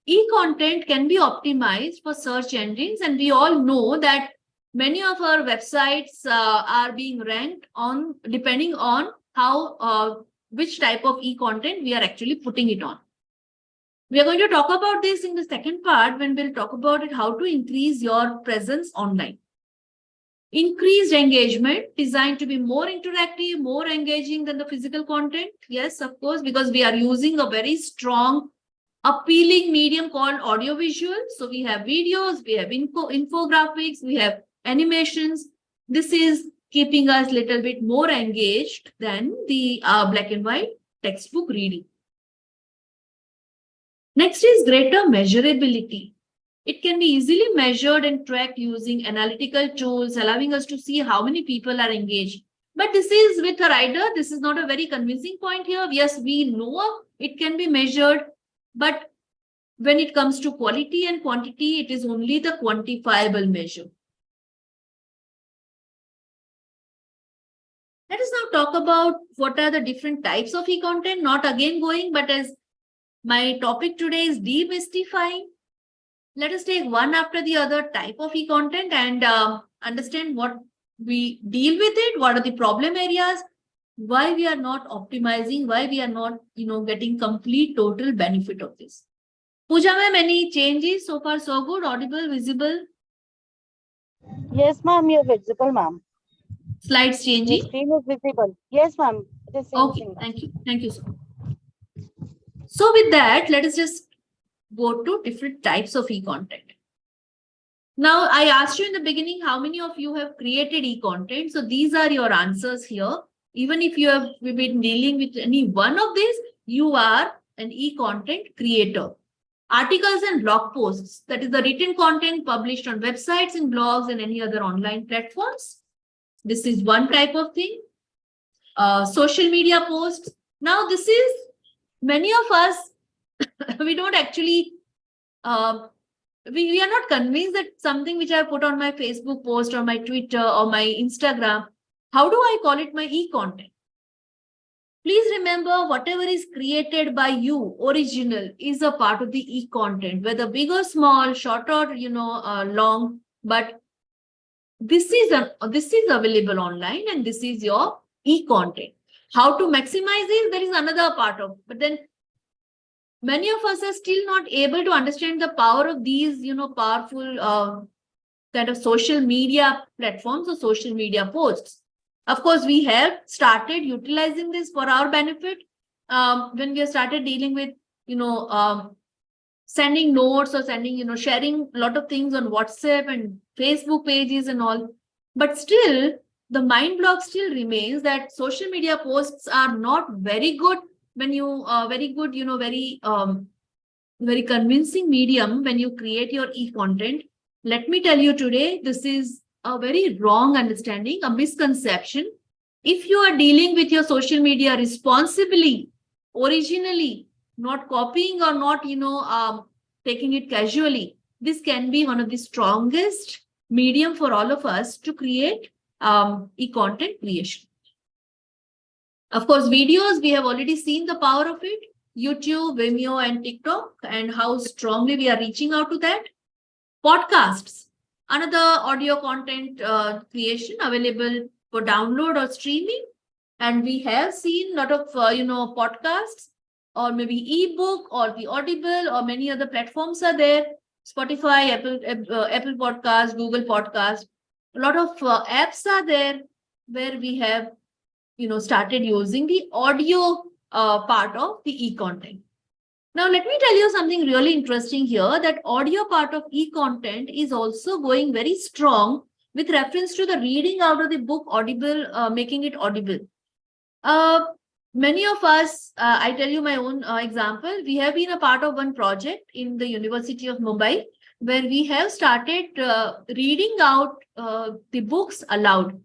E-content can be optimized for search engines, and we all know that many of our websites are being ranked on depending on how which type of e-content we are actually putting it on. We are going to talk about this in the second part when we'll talk about it, how to increase your presence online. Increased engagement, designed to be more interactive, more engaging than the physical content. Yes, of course, because we are using a very strong, appealing medium called audiovisual. So we have videos, we have infographics, we have animations. This is keeping us a little bit more engaged than the black and white textbook reading. Next is greater measurability. It can be easily measured and tracked using analytical tools, allowing us to see how many people are engaged. But this is with a rider. This is not a very convincing point here. Yes, we know it can be measured, but when it comes to quality and quantity, it is only the quantifiable measure. Let us now talk about what are the different types of e-content, not again going, but as my topic today is demystifying. Let us take one after the other type of e-content and understand what we deal with it, what are the problem areas, why we are not optimizing, why we are not, getting complete total benefit of this. Pooja ma'am, any changes so far? So good, audible, visible? Yes, ma'am, you're visible, ma'am. Slides Your changing? screen is visible. Yes, ma'am. It is same Okay, thing, ma'am. thank you. Thank you, sir. So with that, let us just go to different types of e-content. Now, I asked you in the beginning, how many of you have created e-content? So these are your answers here. Even if you have been dealing with any one of these, you are an e-content creator. Articles and blog posts, that is the written content published on websites and blogs and any other online platforms. This is one type of thing. Social media posts. Now, this is many of us, we don't actually, we are not convinced that something which I put on my Facebook post or my Twitter or my Instagram, how do I call it my e-content? Please remember, whatever is created by you, original, is a part of the e-content, whether big or small, short or long. But this is available online, and this is your e-content. How to maximize it? There is another part of. But then many of us are still not able to understand the power of these, powerful kind of social media platforms or social media posts. Of course, we have started utilizing this for our benefit when we have started dealing with, sending notes or sending, sharing a lot of things on WhatsApp and Facebook pages and all. But still, the mind block still remains that social media posts are not very good when you very good, very convincing medium when you create your e-content. Let me tell you today, this is a very wrong understanding, a misconception. If you are dealing with your social media responsibly, originally, not copying or not, taking it casually, this can be one of the strongest medium for all of us to create e-content creation. Of course, videos, we have already seen the power of it. YouTube, Vimeo, and TikTok, and how strongly we are reaching out to that. Podcasts, another audio content creation available for download or streaming. And we have seen a lot of, podcasts or maybe ebook or the Audible or many other platforms are there. Spotify, Apple Podcast, Google Podcast. A lot of apps are there where we have, started using the audio part of the e-content. Now, let me tell you something really interesting here, that audio part of e-content is also going very strong with reference to the reading out of the book Audible, making it audible. Many of us, I tell you my own example, we have been a part of one project in the University of Mumbai where we have started reading out the books aloud.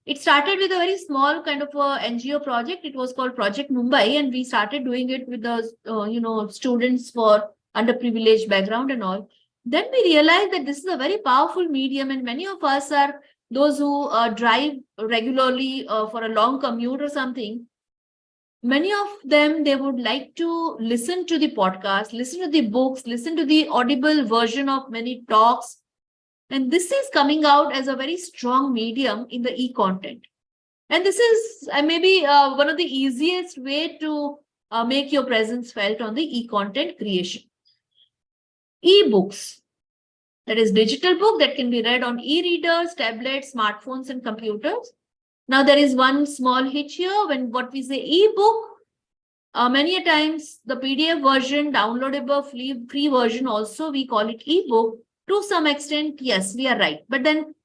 It started with a very small kind of a NGO project. It was called Project Mumbai, and we started doing it with the students for underprivileged background and all. Then we realized that this is a very powerful medium, and many of us are those who drive regularly for a long commute or something. Many of them, they would like to listen to the podcast, listen to the books, listen to the audible version of many talks. And this is coming out as a very strong medium in the e-content. And this is maybe one of the easiest way to make your presence felt on the e-content creation. E-books, that is digital book that can be read on e-readers, tablets, smartphones, and computers. Now, there is one small hitch here. When what we say e-book, many a times the PDF version, downloadable free version also, we call it e-book. To some extent, yes, we are right. But then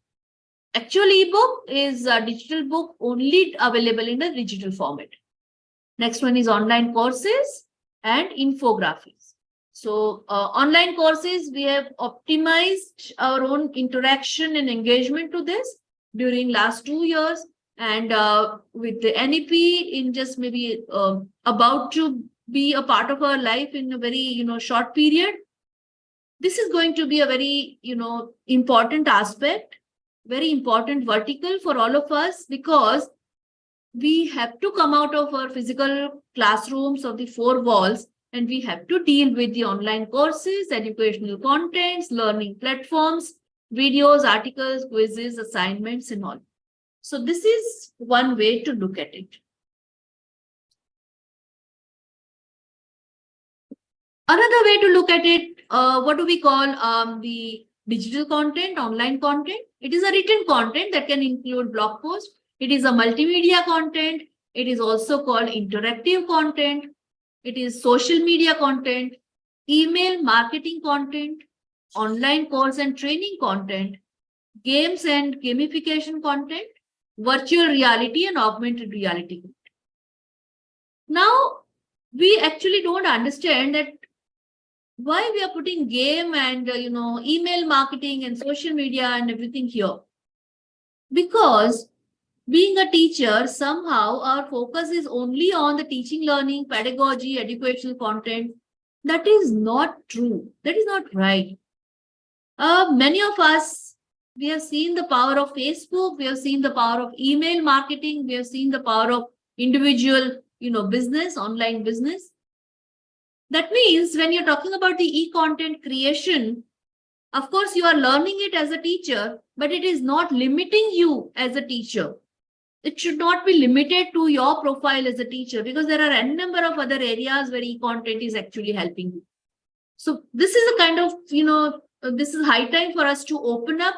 actual ebook is a digital book only available in the digital format. Next one is online courses and infographics. So online courses, we have optimized our own interaction and engagement to this during last 2 years. And with the NEP in just maybe about to be a part of our life in a very, short period. This is going to be a very, important aspect, very important vertical for all of us, because we have to come out of our physical classrooms of the 4 walls, and we have to deal with the online courses, educational contents, learning platforms, videos, articles, quizzes, assignments, and all. So this is one way to look at it. Another way to look at it, what do we call the digital content, online content? It is a written content that can include blog posts. It is a multimedia content. It is also called interactive content. It is social media content, email marketing content, online course and training content, games and gamification content, virtual reality and augmented reality. Now, we actually don't understand that why we are putting game and email marketing and social media and everything here. Because being a teacher, somehow our focus is only on the teaching, learning, pedagogy, educational content. That is not true. That is not right. Many of us, we have seen the power of Facebook. We have seen the power of email marketing. We have seen the power of individual, business, online business. That means when you're talking about the e-content creation, of course, you are learning it as a teacher, but it is not limiting you as a teacher. It should not be limited to your profile as a teacher, because there are a number of other areas where e-content is actually helping you. So this is a kind of, this is high time for us to open up,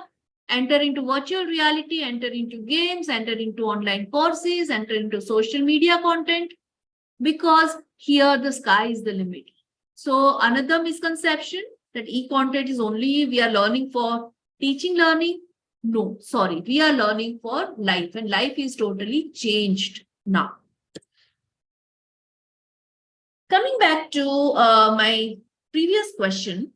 enter into virtual reality, enter into games, enter into online courses, enter into social media content, because here the sky is the limit. So another misconception that e-content is only we are learning for teaching learning. No, sorry, we are learning for life, and life is totally changed now. Coming back to my previous question.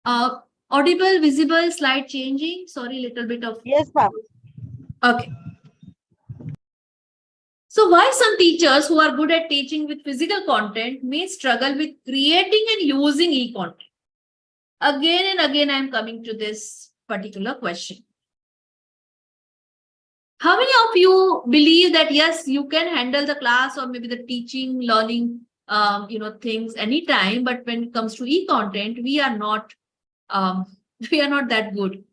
Audible, visible, slide changing. Sorry, little bit of. Yes, ma'am. Okay. So why some teachers who are good at teaching with physical content may struggle with creating and using e-content? Again and again, I am coming to this particular question. How many of you believe that, yes, you can handle the class or maybe the teaching, learning, things anytime, but when it comes to e-content, we are not that good.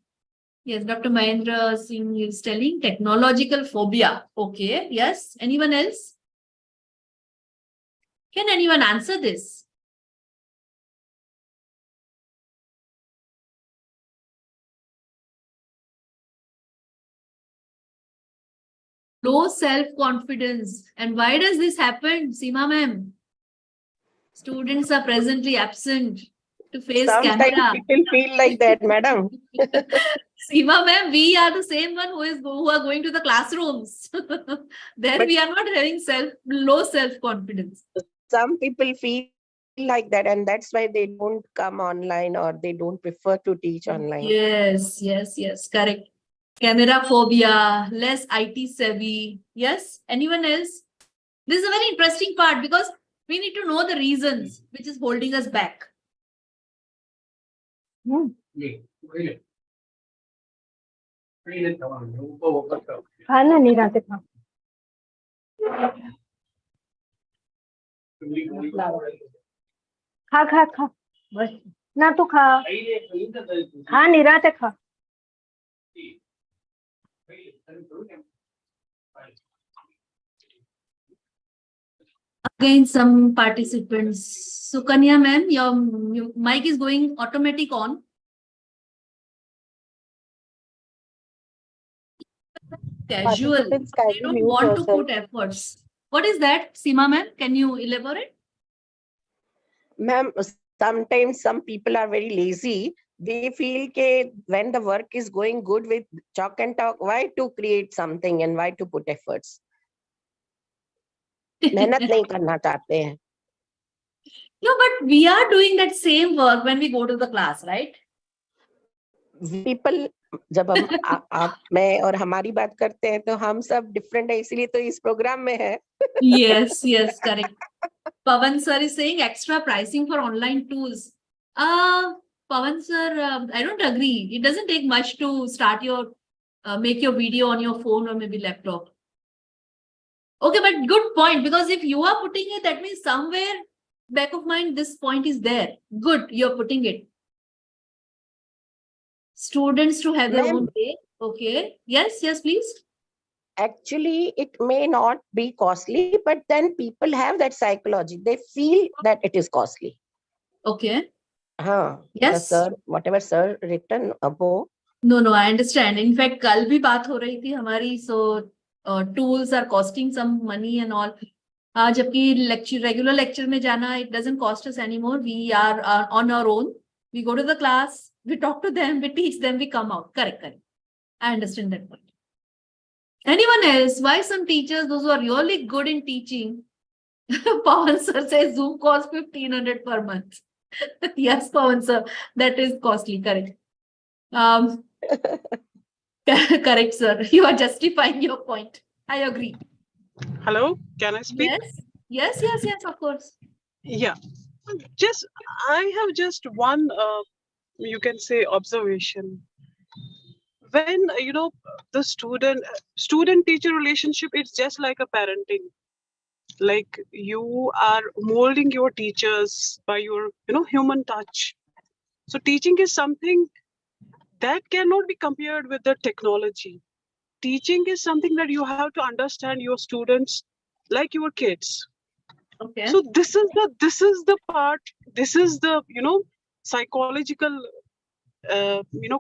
Yes, Dr. Mahendra Singh is telling technological phobia. Okay, yes. Anyone else? Can anyone answer this? Low self-confidence. And why does this happen, Seema ma'am? Students are presently absent to face Sometimes camera. people feel like that, madam. Seema ma'am, we are the same one who are going to the classrooms. There But- we are not having low self-confidence. Some people feel like that, and that's why they don't come online or they don't prefer to teach online. Yes, correct. Camera phobia, less IT savvy. Yes, anyone else? This is a very interesting part because we need to know the reasons which is holding us back. खा ना निराते खा खा खा खा बस ना तू खा खा निराते खा Again, some participants. Sukanya ma'am, your mic is going automatic on. Casual. Participants They kindly don't mute want to yourself. put efforts. What is that, Seema ma'am? Can you elaborate? Ma'am, sometimes some people are very lazy. They feel that when the work is going good with chalk and talk, why to create something and why to put efforts? मेहनत नहीं करना चाहते हैं. No, but we are doing that same work when we go to the class, right? People, जब हम आप मैं और हमारी बात करते हैं तो हम सब डिफरेंट है, इसलिए तो इस प्रोग्राम में है. Yes, correct. Pavan sir is saying extra pricing for online tools. Pavan sir, I don't agree. It doesn't take much to start make your video on your phone or maybe laptop. Okay, but good point, because if you are putting it, that means somewhere back of mind, this point is there. Good, you're putting it. Students to have their own way. Okay. Yes, please. Actually, it may not be costly, but then people have that psychology. They feel that it is costly. Okay. The Yes. sir, whatever sir written above. No, I understand. In fact, कल भी बात हो रही थी हमारी, so tools are costing some money and all. जबकि regular lecture में जाना, it doesn't cost us anymore. We are on our own. We go to the class, we talk to them, we teach them, we come out. Correct. I understand that point. Anyone else? Why some teachers, those who are really good in teaching, Pawan sir says Zoom costs 1,500 per month. Yes, Pawan sir, that is costly. Correct. Correct, sir. You are justifying your point. I agree. Hello, can I speak? Yes, of course. Yeah, I have just one, you can say, observation. When, the student-teacher relationship, it's just like a parenting. Like you are molding your teachers by your, human touch. So teaching is something that cannot be compared with the technology. Teaching is something that you have to understand your students like your kids. Okay. So this is the part, this is the, psychological,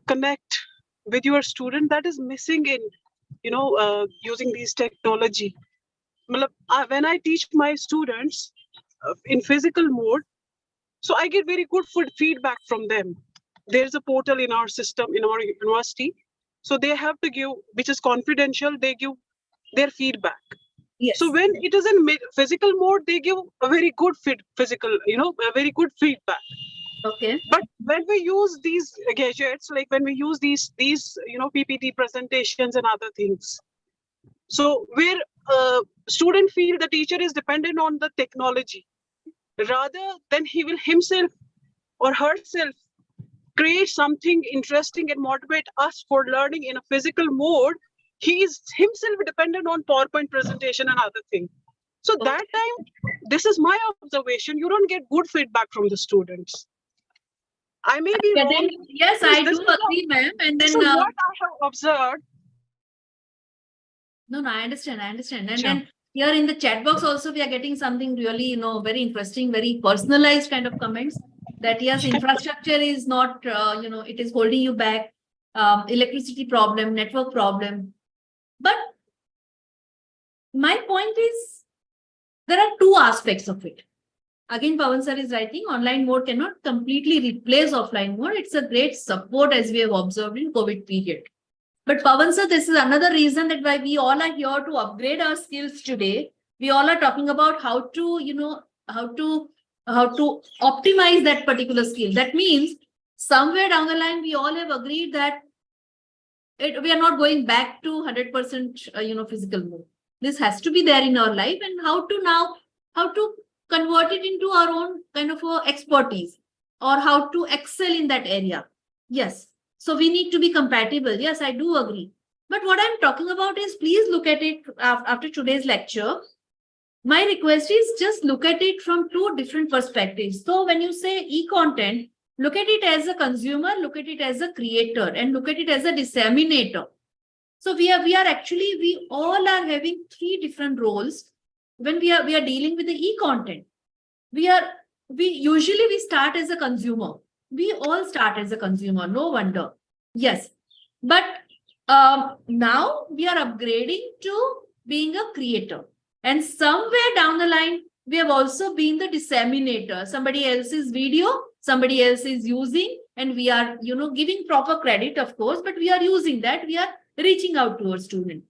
connect with your student that is missing in, using these technology. when I teach my students in physical mode, so I get very good feedback from them. There's a portal in our system, in our university. So they have to give, which is confidential, they give their feedback. Yes. So when it is in physical mode, they give a very good physical, a very good feedback. Okay. But when we use these gadgets, like when we use these PPT presentations and other things, so where student feel the teacher is dependent on the technology, rather than he will himself or herself create something interesting and motivate us for learning in a physical mode, he is himself dependent on PowerPoint presentation and other things. So that time, this is my observation, you don't get good feedback from the students. I may be wrong. Yes, I do agree, ma'am. And then So what I have observed. No, I understand. And Sure. then here in the chat box also, we are getting something really, very interesting, very personalized kind of comments that yes, infrastructure is not, it is holding you back, electricity problem, network problem. But my point is, there are two aspects of it. Again, Pawan sir is writing, online mode cannot completely replace offline mode. It's a great support as we have observed in COVID period. But Pawan sir, this is another reason that why we all are here to upgrade our skills today. We all are talking about how to, how to optimize that particular skill. That means somewhere down the line, we all have agreed that we are not going back to 100%, physical mode. This has to be there in our life, and how to convert it into our own kind of expertise, or how to excel in that area. Yes. So we need to be compatible. Yes, I do agree. But what I'm talking about is, please look at it after today's lecture. My request is just look at it from two different perspectives. So when you say e-content, look at it as a consumer, look at it as a creator, and look at it as a disseminator. So we all are having three different roles when we are dealing with the e-content. We usually start as a consumer. We all start as a consumer, no wonder. Yes. But now we are upgrading to being a creator. And somewhere down the line, we have also been the disseminator. Somebody else's video, somebody else is using, and we are, giving proper credit, of course, but we are using that. We are reaching out to our student.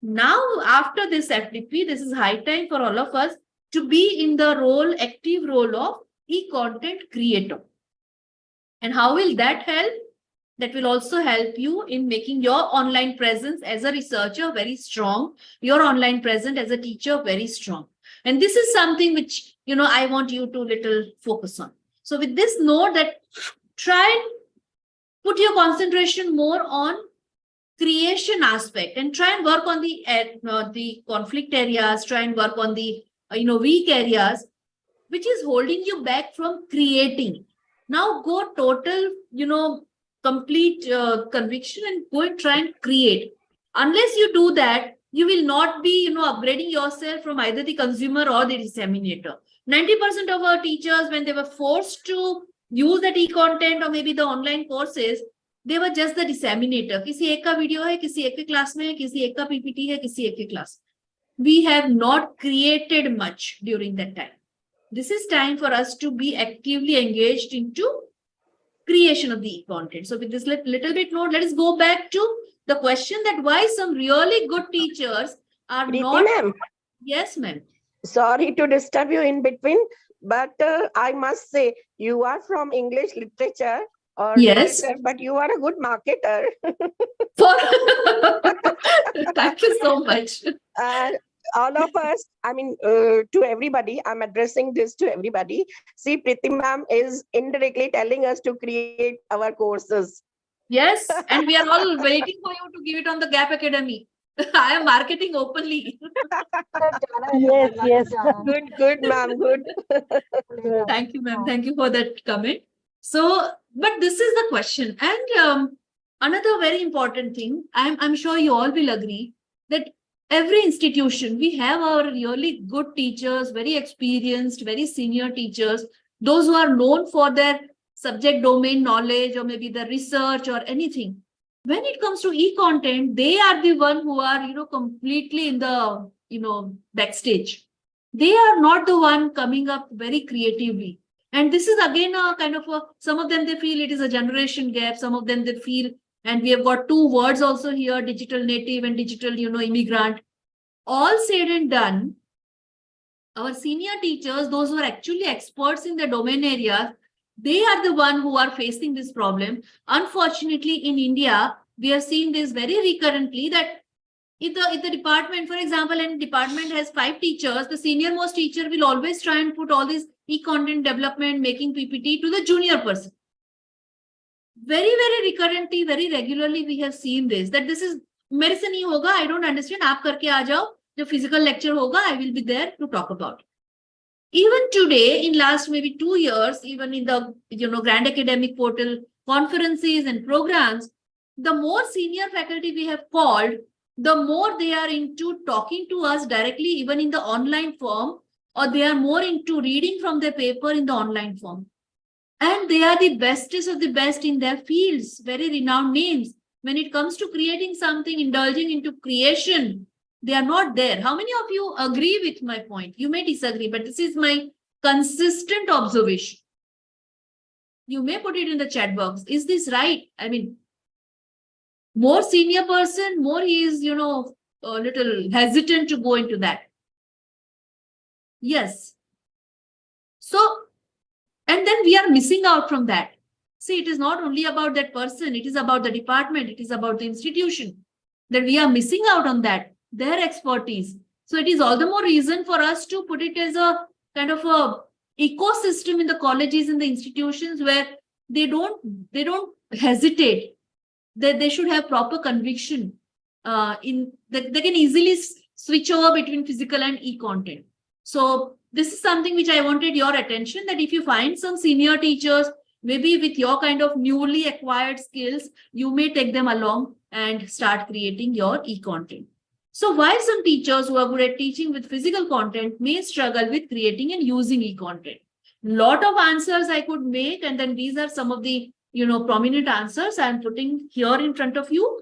Now, after this FDP, this is high time for all of us to be in the active role of e-content creator. And how will that help? That will also help you in making your online presence as a researcher very strong, your online presence as a teacher very strong. And this is something which, I want you to little focus on. So with this note, that try and put your concentration more on creation aspect, and try and work on the conflict areas, try and work on the, weak areas, which is holding you back from creating. Now go total, complete conviction and go and try and create. Unless you do that, you will not be, upgrading yourself from either the consumer or the disseminator. 90% of our teachers, when they were forced to use that e-content or maybe the online courses, they were just the disseminator. Kisi ek ka video hai, kisi ek ke class mein hai, kisi ek ka PPT hai, kisi ek ke class. We have not created much during that time. This is time for us to be actively engaged into creation of the e-content. So with this little bit note, let us go back to the question that why some really good teachers are Preeti not. ma'am, Yes, ma'am. sorry to disturb you in between, but I must say you are from English literature or Yes. literature, but you are a good marketer. Thank you so much. And all of us, to everybody, I'm addressing this to everybody. See, Preeti ma'am is indirectly telling us to create our courses. Yes, and we are all waiting for you to give it on the Gap Academy. I am marketing openly. Yes. Good, ma'am, good. Thank you, ma'am. Thank you for that comment. So, but this is the question. And another very important thing, I'm sure you all will agree that every institution, we have our really good teachers, very experienced, very senior teachers, those who are known for their subject domain knowledge or maybe the research or anything. When it comes to e-content, they are the one who are, completely in the backstage. They are not the one coming up very creatively. And this is again a kind of some of them, they feel it is a generation gap. Some of them they feel, and we have got two words also here, digital native and digital, immigrant. All said and done, our senior teachers, those who are actually experts in the domain areas, they are the one who are facing this problem. Unfortunately, in India, we are seeing this very recurrently that if the department, for example, and department has 5 teachers, the senior most teacher will always try and put all this e-content development, making PPT to the junior person. Very, very recurrently, very regularly, we have seen this, that this is, mere se nahi hoga, I don't understand, aap karke aa jao, the physical lecture hoga, I will be there to talk about. Even today, in last maybe 2 years, even in the, Grand Academic Portal conferences and programs, the more senior faculty we have called, the more they are into talking to us directly, even in the online form, or they are more into reading from the paper in the online form. And they are the bestest of the best in their fields, very renowned names. When it comes to creating something, indulging into creation, they are not there. How many of you agree with my point? You may disagree, but this is my consistent observation. You may put it in the chat box. Is this right? I mean, more senior person, more he is, a little hesitant to go into that. Yes. So, and then we are missing out from that. See, it is not only about that person, it is about the department, it is about the institution, that we are missing out on that, their expertise. So it is all the more reason for us to put it as a kind of a ecosystem in the colleges and the institutions where they don't hesitate. That they should have proper conviction in that they can easily switch over between physical and e-content. So this is something which I wanted your attention, that if you find some senior teachers, maybe with your kind of newly acquired skills, you may take them along and start creating your e-content. So why some teachers who are good at teaching with physical content may struggle with creating and using e-content? Lot of answers I could make, and then these are some of the prominent answers I am putting here in front of you.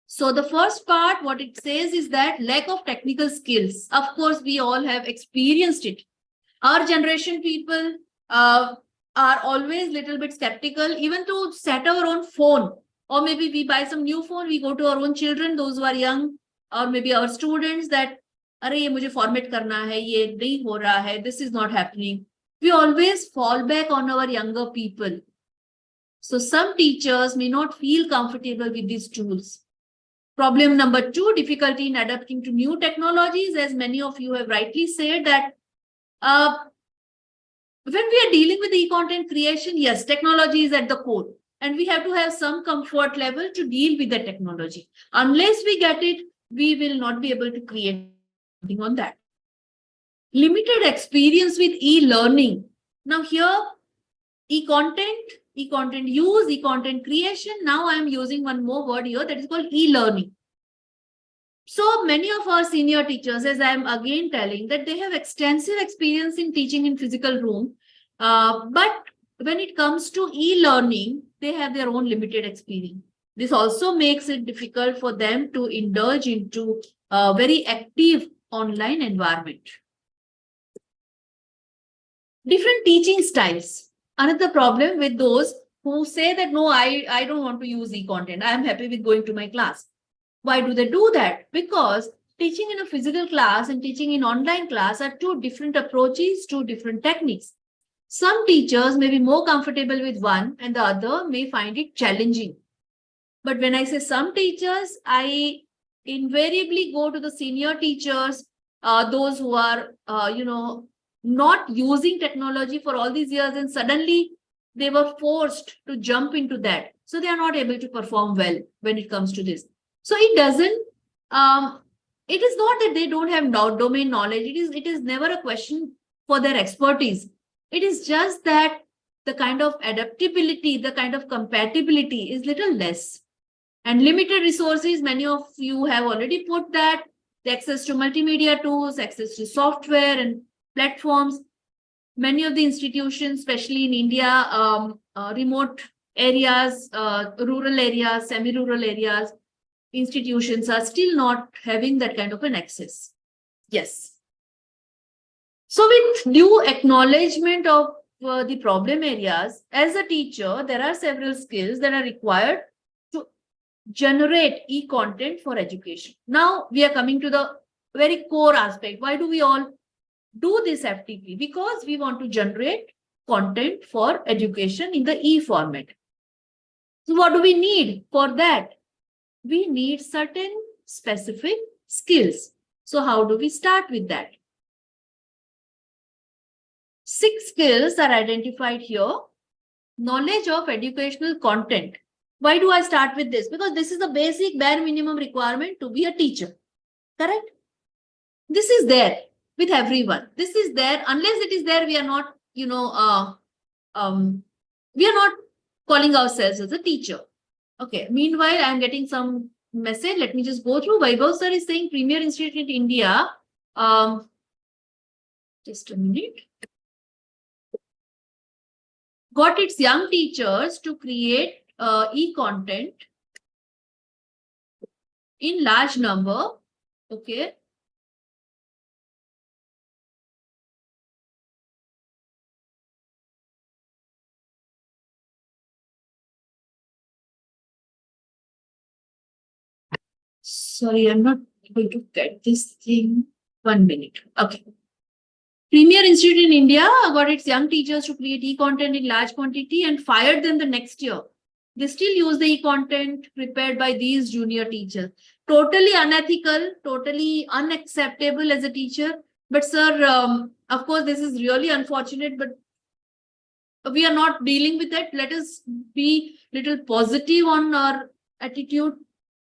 So the first part, what it says is that lack of technical skills. Of course, we all have experienced it. Our generation people are always little bit skeptical, even to set our own phone, or maybe we buy some new phone, we go to our own children, those who are young, or maybe our students, that, "Arey, ye mujhe format karna hai, ye nahi ho raha hai, this is not happening." We always fall back on our younger people. So some teachers may not feel comfortable with these tools. Problem number 2, difficulty in adapting to new technologies. As many of you have rightly said that when we are dealing with e-content creation, yes, technology is at the core, and we have to have some comfort level to deal with the technology. Unless we get it, we will not be able to create something on that. Limited experience with e-learning. Now here, e-content use, e-content creation. Now I am using one more word here, that is called e-learning. So many of our senior teachers, as I am again telling, that they have extensive experience in teaching in physical room. But when it comes to e-learning, they have their own limited experience. This also makes it difficult for them to indulge into a very active online environment. Different teaching styles. Another problem with those who say that, no, I don't want to use e-content. I am happy with going to my class. Why do they do that? Because teaching in a physical class and teaching in online class are two different approaches, two different techniques. Some teachers may be more comfortable with one and the other may find it challenging. But when I say some teachers, I invariably go to the senior teachers, those who are, not using technology for all these years, and suddenly they were forced to jump into that. So they are not able to perform well when it comes to this. So it doesn't, it is not that they don't have domain knowledge. It is never a question for their expertise. It is just that the kind of adaptability, the kind of compatibility is little less. And limited resources, many of you have already put that, the access to multimedia tools, access to software and platforms. Many of the institutions, especially in India, remote areas, rural areas, semi-rural areas, institutions are still not having that kind of an access. Yes. So with due acknowledgement of the problem areas, as a teacher, there are several skills that are required to generate e-content for education. Now we are coming to the very core aspect. Why do we all do this FTP? Because we want to generate content for education in the e-format. So what do we need for that? We need certain specific skills. So how do we start with that? 6 skills are identified here. Knowledge of educational content. Why do I start with this? Because this is the basic bare minimum requirement to be a teacher. Correct? This is there with everyone. This is there. Unless it is there, we are not, we are not calling ourselves as a teacher. Okay. Meanwhile, I am getting some message. Let me just go through. Vaibhav sir is saying Premier Institute in India. Just a minute. Got its young teachers to create e-content in large number. Okay. Sorry, I'm not able to get this thing. 1 minute. Okay. Premier Institute in India got its young teachers to create e-content in large quantity and fired them the next year. They still use the e-content prepared by these junior teachers. Totally unethical, totally unacceptable as a teacher. But sir, of course, this is really unfortunate, but we are not dealing with that. Let us be little positive on our attitude.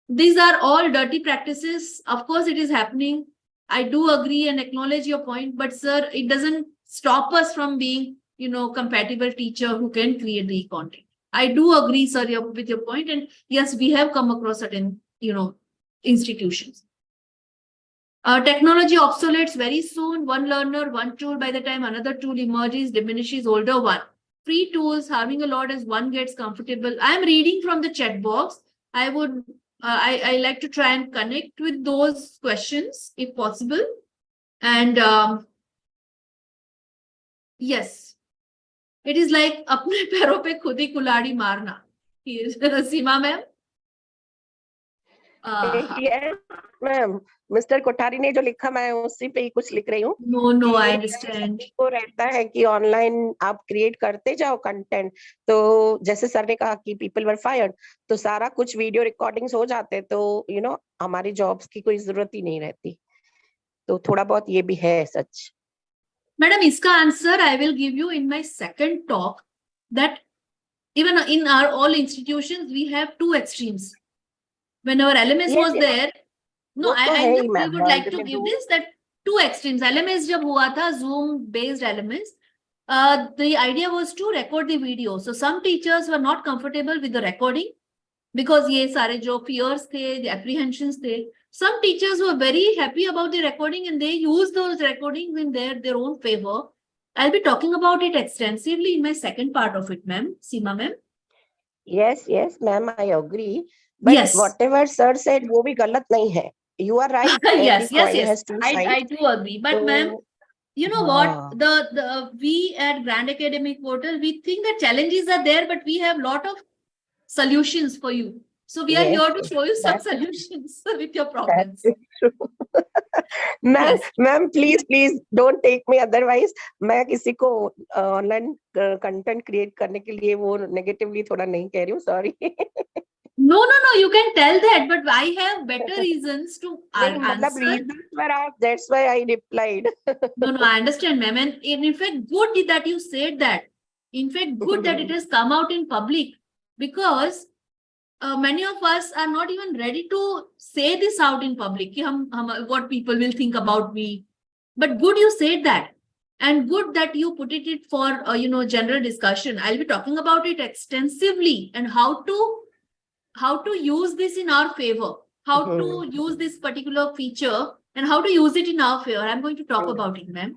These are all dirty practices. Of course, it is happening. I do agree and acknowledge your point, but sir, it doesn't stop us from being, compatible teacher who can create the content. I do agree, sir, with your point. And yes, we have come across certain, institutions. Technology obsoletes very soon. One learner, one tool. By the time another tool emerges, diminishes older one. Free tools harming a lot as one gets comfortable. I am reading from the chat box. I would I like to try and connect with those questions if possible. And yes, it is like apne पैरों पे खुद ही कुल्हाड़ी मारना. Seema ma'am. Yes, ma'am. Mr. Kothari ने जो लिखा मैं उसी पे ही कुछ लिख रही हूँ. No, I understand. को रहता है कि ऑनलाइन आप क्रिएट करते जाओ कंटेंट, तो जैसे सर ने कहा कि पीपल वर फायर्ड, तो सारा कुछ वीडियो रिकॉर्डिंग्स हो जाते, तो हमारी जॉब्स की कोई जरूरत ही नहीं रहती. तो थोड़ा बहुत ये भी है सच. Madam, इसका answer I will give you in my second talk, that even in our all institutions we have 2 extremes. When our LMS was there, no, I would like to give this, that 2 extremes. LMS jab hua tha, Zoom based LMS, the idea was to record the video. So some teachers were not comfortable with the recording because ye sare jo fears the, the apprehensions the. Some teachers were very happy about the recording and they use those recordings in their own favor. I'll be talking about it extensively in my second part of it, ma'am. Seema ma'am. Yes, ma'am, I agree. But yes, whatever sir said, वो भी गलत नहीं है. You are right. yes. I do agree. But so, ma'am, you know what? We at Grand Academic Portal, we think that challenges are there, but we have a lot of solutions for you. So we are here to show you some solutions with your problems. Ma'am, please don't take me otherwise. मैं किसी को online content create करने के लिए वो negatively थोड़ा नहीं कह रही हूँ. Sorry. No, you can tell that, but I have better reasons to answer. That's why I replied. No, I understand, ma'am. And in fact, good that you said that. In fact, good that it has come out in public, because many of us are not even ready to say this out in public. What people will think about me. But good you said that. And good that you put it for, general discussion. I'll be talking about it extensively and how to use this in our favor, how to use this particular feature and how to use it in our favor. I'm going to talk about it, ma'am.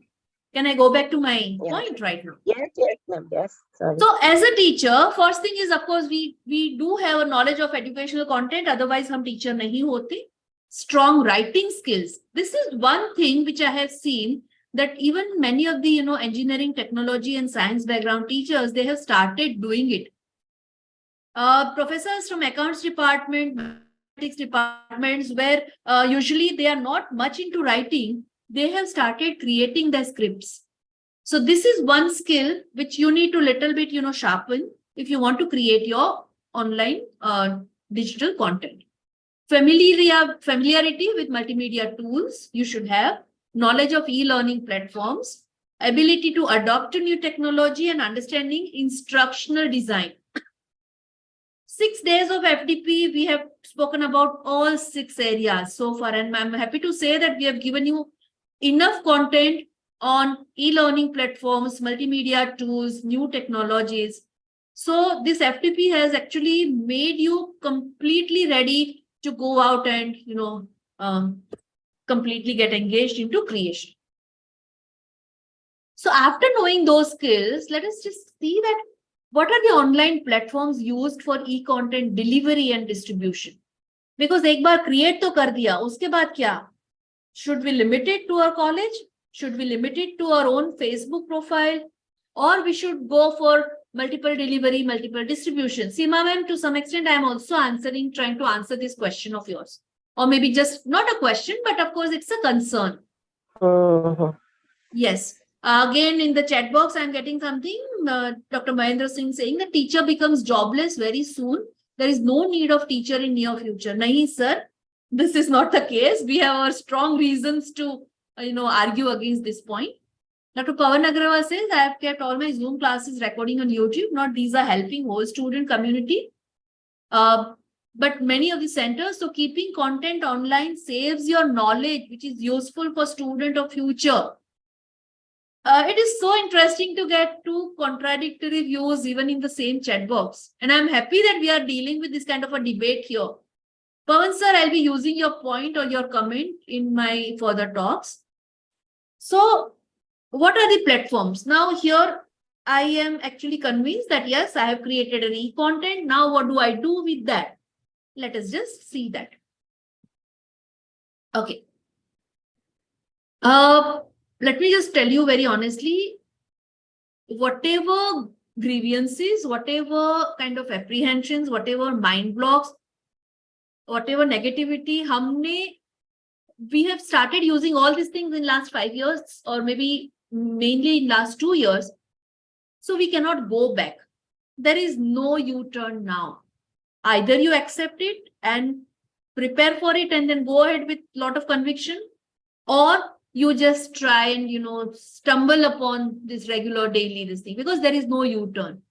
Can I go back to my Yeah. point right now? Yes, yes, ma'am. Yes. Sorry. So as a teacher, first thing is, of course, we do have a knowledge of educational content. Otherwise, hum teacher nahi hote. Strong writing skills. This is one thing which I have seen that even many of the engineering, technology, and science background teachers, they have started doing it. Professors from accounts department, mathematics departments, where usually they are not much into writing, they have started creating their scripts. So this is one skill which you need to little bit, sharpen if you want to create your online digital content. Familiarity with multimedia tools, you should have knowledge of e-learning platforms, ability to adopt to new technology, and understanding instructional design. 6 days of FDP, we have spoken about all 6 areas so far, and I'm happy to say that we have given you enough content on e-learning platforms, multimedia tools, new technologies. So this FDP has actually made you completely ready to go out and completely get engaged into creation. So after knowing those skills, let us just see that what are the online platforms used for e-content delivery and distribution? Because एक बार create तो कर दिया, उसके बाद क्या? Should we limit it to our college? Should we limit it to our own Facebook profile? Or we should go for multiple delivery, multiple distribution? Seema ma'am, to some extent, I am also trying to answer this question of yours. Or maybe just not a question, but of course, it's a concern. Yes. Again, in the chat box, I'm getting something. Dr. Mahendra Singh saying the teacher becomes jobless very soon. There is no need of teacher in near future. Nahi, sir. This is not the case. We have our strong reasons to, argue against this point. Dr. Pawan Agrawal says, I have kept all my Zoom classes recording on YouTube. Not these are helping whole student community. But many of the centers, so keeping content online saves your knowledge, which is useful for student of future. It is so interesting to get two contradictory views even in the same chat box. And I'm happy that we are dealing with this kind of a debate here. Pawan sir, I'll be using your point or your comment in my further talks. So what are the platforms? Now here, I am actually convinced that yes, I have created an e-content. Now what do I do with that? Let us just see that. Okay. Let me just tell you very honestly, whatever grievances, whatever kind of apprehensions, whatever mind blocks, whatever negativity, we have started using all these things in last 5 years, or maybe mainly in last 2 years. So we cannot go back. There is no U-turn now. Either you accept it and prepare for it and then go ahead with a lot of conviction, or you just try and, stumble upon this regular daily this thing, because there is no U-turn.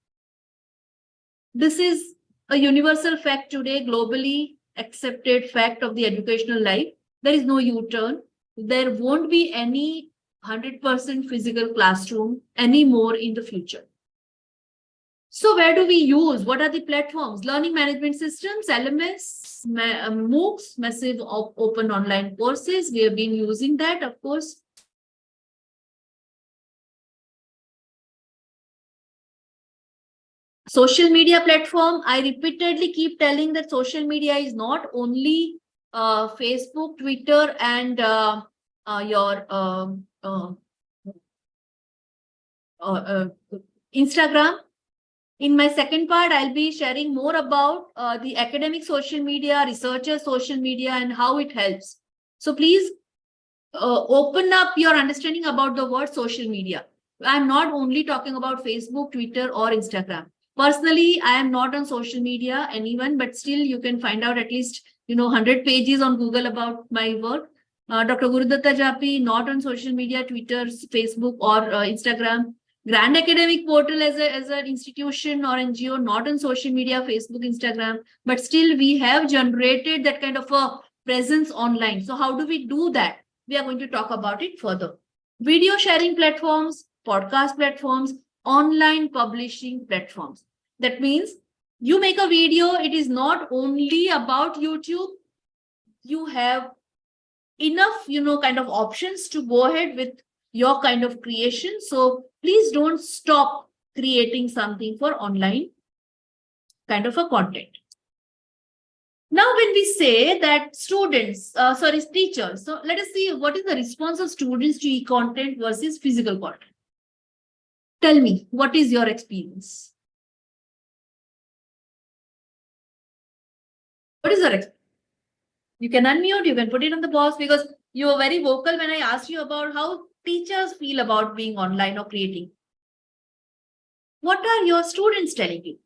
This is a universal fact today, globally accepted fact of the educational life. There is no U-turn. There won't be any 100% physical classroom anymore in the future. So where do we use? What are the platforms? Learning management systems, LMS, MOOCs, massive open online courses. We have been using that, of course. Social media platform. I repeatedly keep telling that social media is not only Facebook, Twitter, and your Instagram. In my second part, I'll be sharing more about the academic social media, researcher social media, and how it helps. So please open up your understanding about the word social media. I'm not only talking about Facebook, Twitter, or Instagram. Personally, I am not on social media, anyone, but still you can find out at least 100 pages on Google about my work. Dr. Gurudatta Japi, not on social media, Twitter, Facebook, or Instagram. Grand Academic Portal as an institution or NGO, not on social media, Facebook, Instagram, but still we have generated that kind of a presence online. So how do we do that? We are going to talk about it further. Video sharing platforms, podcast platforms, online publishing platforms. That means you make a video, it is not only about YouTube. You have enough, kind of options to go ahead with your kind of creation. So please don't stop creating something for online kind of a content. Now, when we say that teachers, so let us see what is the response of students to e-content versus physical content. Tell me, what is your experience? What is your experience? You can unmute, you can put it on the box, because you were very vocal when I asked you about how teachers feel about being online or creating. What are your students telling you?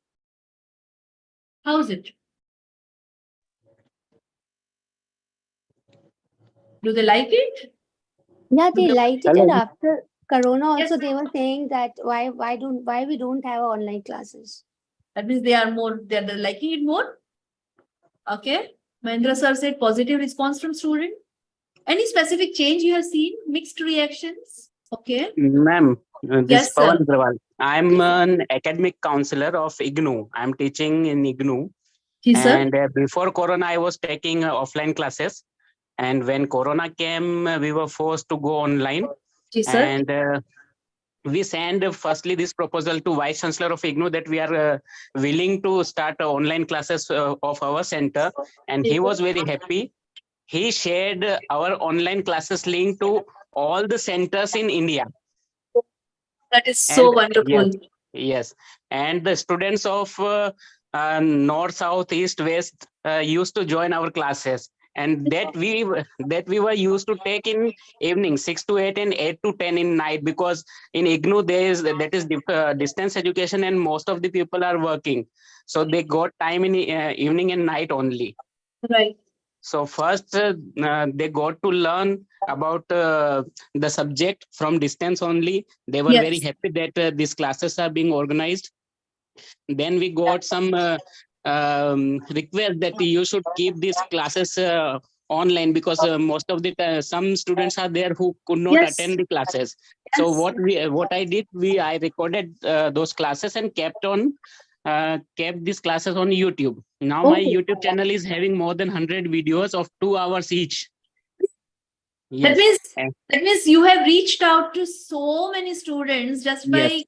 How's it? Do they like it? Yeah, they Hello. liked it, and after Corona also Yes. they were saying that why we don't have online classes. That means they're liking it more. Okay. Mahendra sir said positive response from student. Any specific change you have seen? Mixed reactions? Okay. Ma'am, this Yes, is Pawan sir. Agrawal. I'm an academic counselor of IGNOU. I'm teaching in IGNOU. Yes, sir. And before Corona, I was taking offline classes. And when Corona came, we were forced to go online. Yes, sir. And we sent firstly this proposal to Vice Chancellor of IGNOU that we are willing to start online classes of our center. And he was very happy. He shared our online classes link to all the centers in India. That is so And wonderful. Yes. And the students of North, South, East, West used to join our classes. And that we were used to take in evening 6 to 8 and 8 to 10 in night, because in IGNOU that is distance education and most of the people are working. So they got time in evening and night only. Right. So first they got to learn about the subject from distance only. They were very Yes. happy that these classes are being organized. Then we got some request that you should keep these classes online, because most of the some students are there who could not Yes. attend the classes. So Yes. what I did, I recorded those classes and kept these classes on YouTube. Now my Okay. YouTube channel is having more than 100 videos of 2 hours each. That Yes. means you have reached out to so many students just by Yes.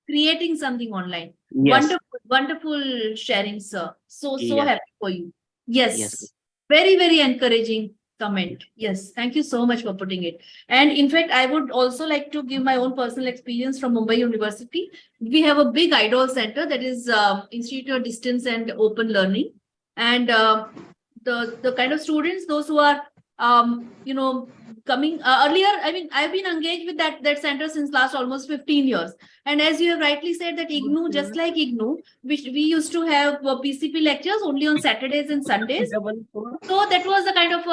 creating something online. Yes. Wonderful sharing, sir. So Yes. happy for you. Yes. Yes. Very, very encouraging comment. Yes. Thank you so much for putting it. And in fact, I would also like to give my own personal experience from Mumbai University. We have a big IDOL center, that is Institute of Distance and Open Learning. And the kind of students, those who are coming earlier, I mean, I've been engaged with that center since last almost 15 years. And as you have rightly said, that IGNOU, just like IGNOU, we used to have PCP lectures only on Saturdays and Sundays. So that was the kind of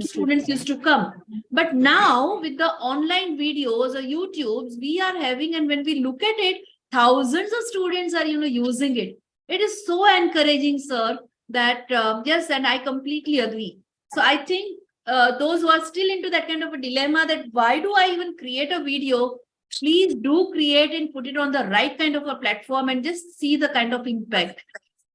students used to come. But now with the online videos or YouTubes we are having, and when we look at it, thousands of students are using it. It is so encouraging, sir, that yes, and I completely agree. So I think those who are still into that kind of a dilemma, that why do I even create a video, please do create and put it on the right kind of a platform and just see the kind of impact.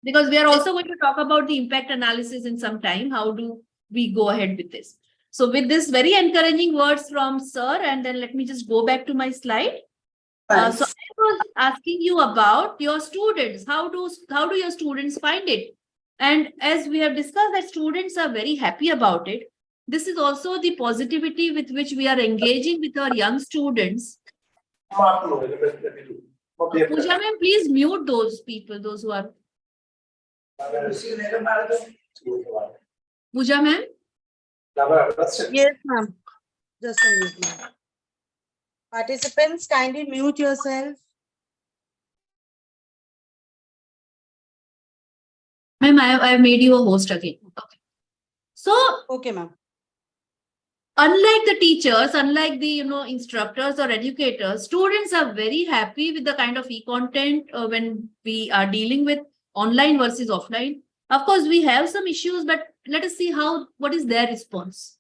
Because we are also going to talk about the impact analysis in some time. How do we go ahead with this? So with this very encouraging words from sir, and then let me just go back to my slide. So I was asking you about your students. How do your students find it? And as we have discussed that students are very happy about it, this is also the positivity with which we are engaging with our young students. Pooja ma'am, please mute those people, those who are. Pooja ma'am? Yes, ma'am. Just a minute, ma'am. Participants, kindly mute yourself. Ma'am, I have made you a host again. Okay. So, Okay, ma'am. unlike the teachers, unlike the instructors or educators, students are very happy with the kind of e-content when we are dealing with online versus offline. Of course, we have some issues, but let us see what is their response.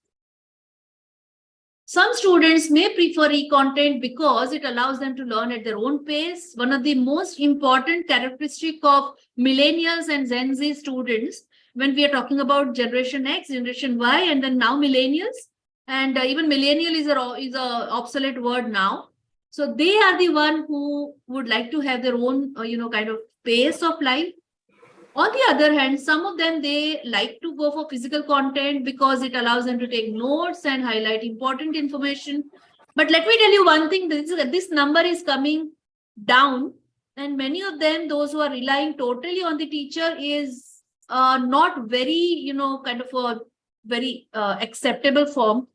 Some students may prefer e-content because it allows them to learn at their own pace. One of the most important characteristic of millennials and Gen Z students, when we are talking about Generation X, Generation Y, and then now millennials, and even millennial is a obsolete word now. So they are the one who would like to have their own, kind of pace of life. On the other hand, some of them, they like to go for physical content because it allows them to take notes and highlight important information. But let me tell you one thing, this number is coming down, and many of them, those who are relying totally on the teacher, is not very, kind of a very acceptable form.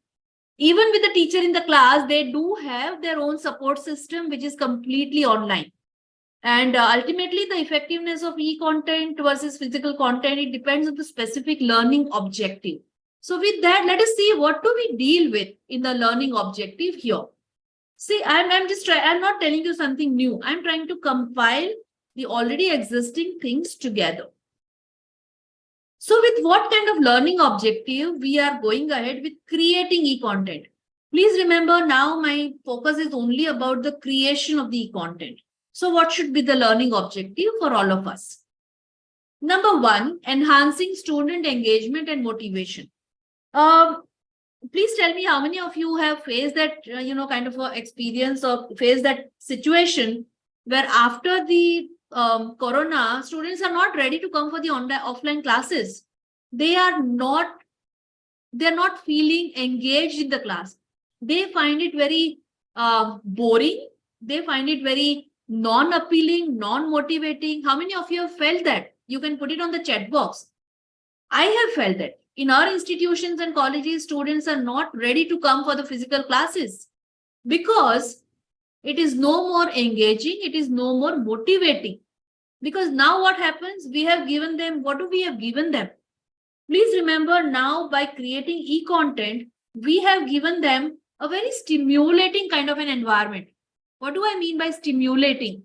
Even with the teacher in the class, they do have their own support system, which is completely online. And ultimately, the effectiveness of e-content versus physical content, it depends on the specific learning objective. So with that, let us see what do we deal with in the learning objective here. See, I'm not telling you something new. I'm trying to compile the already existing things together. So with what kind of learning objective we are going ahead with creating e-content? Please remember, now my focus is only about the creation of the e-content. So what should be the learning objective for all of us? Number one, enhancing student engagement and motivation. Please tell me how many of you have faced that, kind of a experience or faced that situation where after the corona, students are not ready to come for the offline classes. They are not feeling engaged in the class. They find it very boring. They find it very non-appealing, non-motivating. How many of you have felt that? You can put it on the chat box. I have felt that. In our institutions and colleges, students are not ready to come for the physical classes because it is no more engaging, it is no more motivating. Because now what happens? We have given them, what do we have given them? Please remember, now by creating e-content, we have given them a very stimulating kind of an environment. What do I mean by stimulating?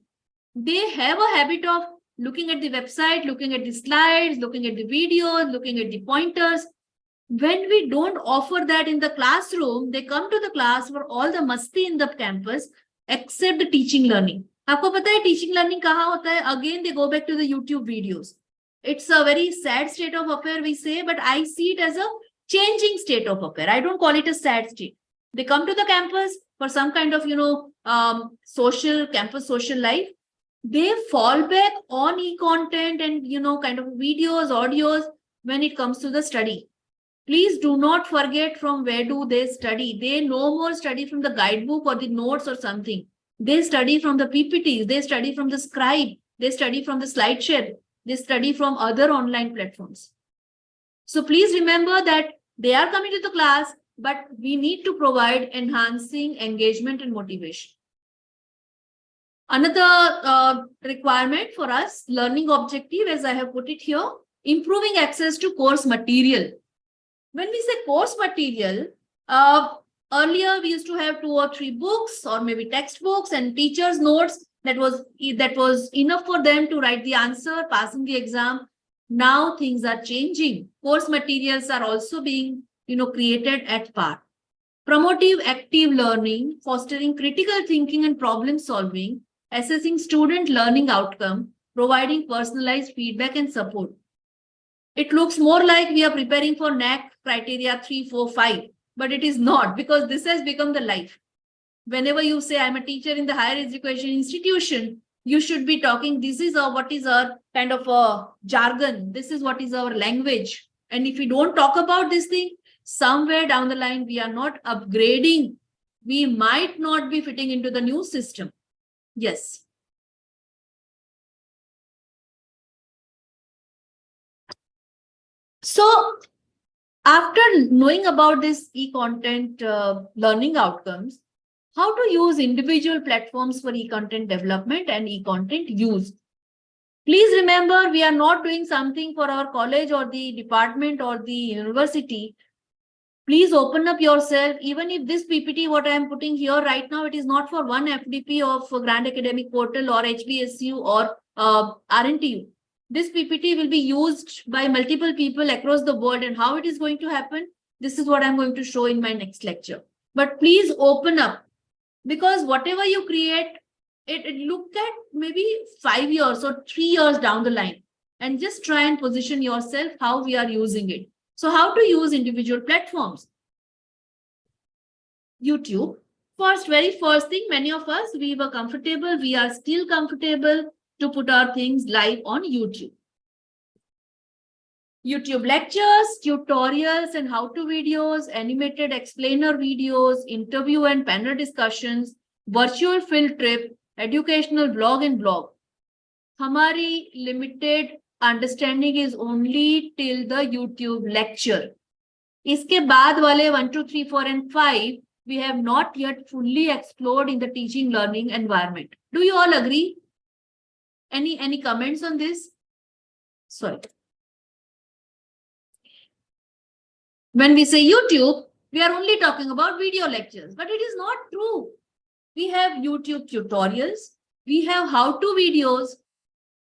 They have a habit of looking at the website, looking at the slides, looking at the videos, looking at the pointers. When we don't offer that in the classroom, they come to the class for all the masti in the campus, except the teaching learning. आपको पता है teaching learning कहाँ होता है? Again, they go back to the YouTube videos. It's a very sad state of affair, we say, but I see it as a changing state of affair. I don't call it a sad state. They come to the campus for some kind of, campus social life. They fall back on e-content and, kind of videos, audios when it comes to the study. Please do not forget from where do they study. They no more study from the guidebook or the notes or something. They study from the PPTs. They study from the Scribe. They study from the SlideShare. They study from other online platforms. So please remember that they are coming to the class, but we need to provide enhancing engagement and motivation. Another requirement for us, learning objective, as I have put it here, improving access to course material. When we say course material, earlier we used to have 2 or 3 books or maybe textbooks and teachers' notes that was enough for them to write the answer, passing the exam. Now things are changing. Course materials are also being, created at par. Promotive active learning, fostering critical thinking and problem solving, assessing student learning outcome, providing personalized feedback and support. It looks more like we are preparing for NAAC criteria 3, 4, 5, but it is not, because this has become the life. Whenever you say I'm a teacher in the higher education institution, you should be talking, this is what is our kind of a jargon. This is what is our language. And if we don't talk about this thing, somewhere down the line, we are not upgrading. We might not be fitting into the new system. Yes. So after knowing about this e-content learning outcomes, how to use individual platforms for e-content development and e-content use. Please remember, we are not doing something for our college or the department or the university. Please open up yourself. Even if this PPT, what I am putting here right now, it is not for one FDP of Grand Academic Portal or HBSU or RNTU. This PPT will be used by multiple people across the world, and how it is going to happen, this is what I'm going to show in my next lecture. But please open up, because whatever you create, it look at maybe 5 years or 3 years down the line, and just try and position yourself how we are using it. So how to use individual platforms. YouTube. Very first thing, many of us, we were comfortable, we are still comfortable to put our things live on YouTube. YouTube lectures, tutorials and how-to videos, animated explainer videos, interview and panel discussions, virtual field trip, educational blog and blog. Hamari limited understanding is only till the YouTube lecture. Iske baad wale 1, 2, 3, 4 and 5, we have not yet fully explored in the teaching learning environment. Do you all agree? Any comments on this? Sorry. When we say YouTube, we are only talking about video lectures, but it is not true. We have YouTube tutorials, we have how-to videos,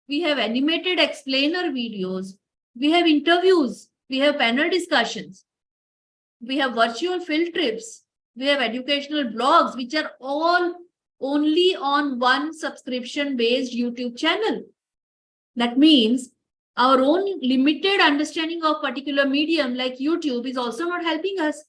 we have animated explainer videos, we have interviews, we have panel discussions, we have virtual field trips, we have educational blogs, which are all only on one subscription-based YouTube channel. That means our own limited understanding of particular medium like YouTube is also not helping us.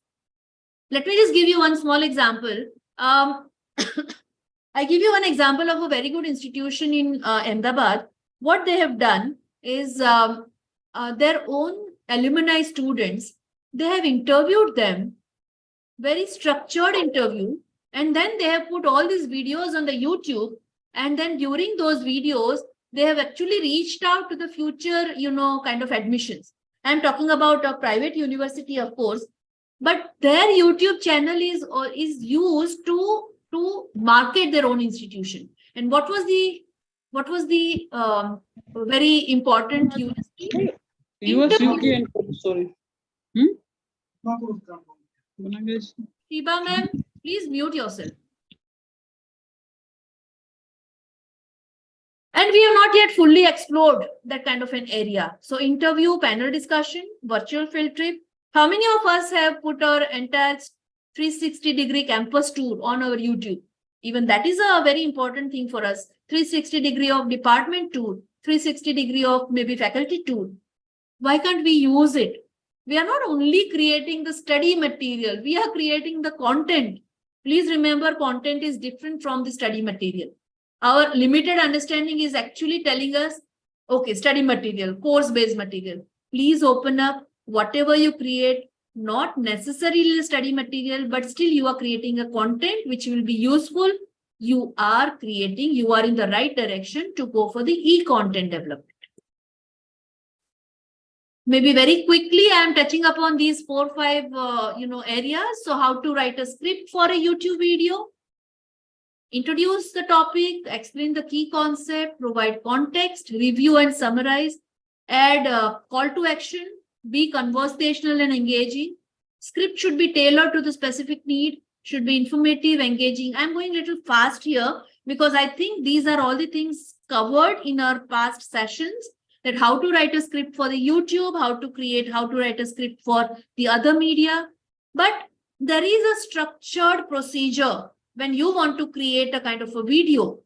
Let me just give you one small example. I give you one example of a very good institution in Ahmedabad. What they have done is their own alumni students, they have interviewed them, very structured interview, and then they have put all these videos on the YouTube, and then during those videos, they have actually reached out to the future, kind of admissions. I'm talking about a private university, of course, but their YouTube channel is used to market their own institution. And what was the very important USP? US, UK, and sorry. Shiba ma'am, please mute yourself. And we have not yet fully explored that kind of an area. So interview, panel discussion, virtual field trip. How many of us have put our entire 360-degree campus tour on our YouTube? Even that is a very important thing for us. 360-degree of department tour, 360-degree of maybe faculty tour. Why can't we use it? We are not only creating the study material, we are creating the content. Please remember, content is different from the study material. Our limited understanding is actually telling us, okay, study material, course-based material. Please open up whatever you create, not necessarily study material, but still you are creating a content which will be useful. You are in the right direction to go for the e-content development. Maybe very quickly, I am touching upon these 4 or 5 areas. So how to write a script for a YouTube video, introduce the topic, explain the key concept, provide context, review and summarize, add a call to action, be conversational and engaging. Script should be tailored to the specific need, should be informative, engaging. I'm going a little fast here because I think these are all the things covered in our past sessions, that how to write a script for the YouTube, how to write a script for the other media. But there is a structured procedure when you want to create a kind of a video.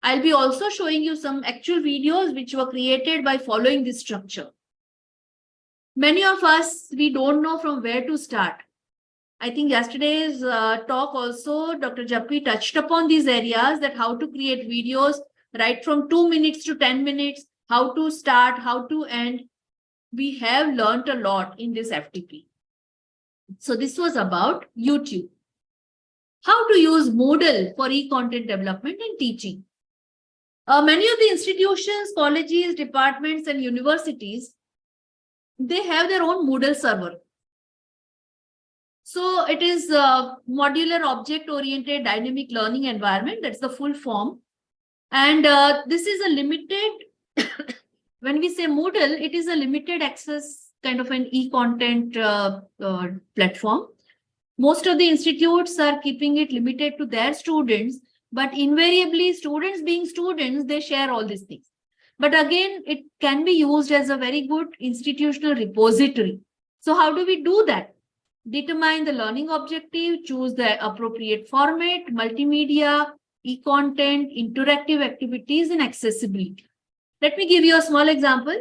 I'll be also showing you some actual videos which were created by following this structure. Many of us, we don't know from where to start. I think yesterday's talk also, Dr. Jappi touched upon these areas, that how to create videos right from 2 minutes to 10 minutes, how to start, how to end. We have learned a lot in this FTP. So this was about YouTube. How to use Moodle for e-content development and teaching. Many of the institutions, colleges, departments, and universities, they have their own Moodle server. So it is a modular object-oriented dynamic learning environment. That's the full form. And this is a limited, when we say Moodle, it is a limited access kind of an e-content platform. Most of the institutes are keeping it limited to their students, but invariably students being students, they share all these things. But again, it can be used as a very good institutional repository. So how do we do that? Determine the learning objective, choose the appropriate format, multimedia, e-content, interactive activities, and accessibility. Let me give you a small example.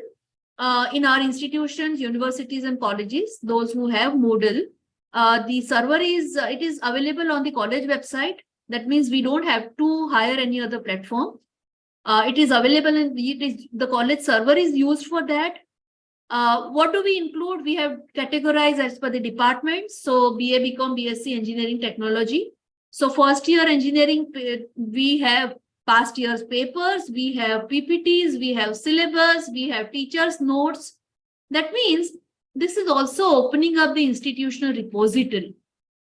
In our institutions, universities, and colleges, those who have Moodle, The server is it is available on the college website. That means we don't have to hire any other platform. It is available in the college server is used for that. What do we include? We have categorized as per the departments. So BA, BCom, BSc, Engineering Technology. So first year engineering, we have past year's papers, we have PPTs, we have syllabus, we have teachers' notes. That means this is also opening up the institutional repository.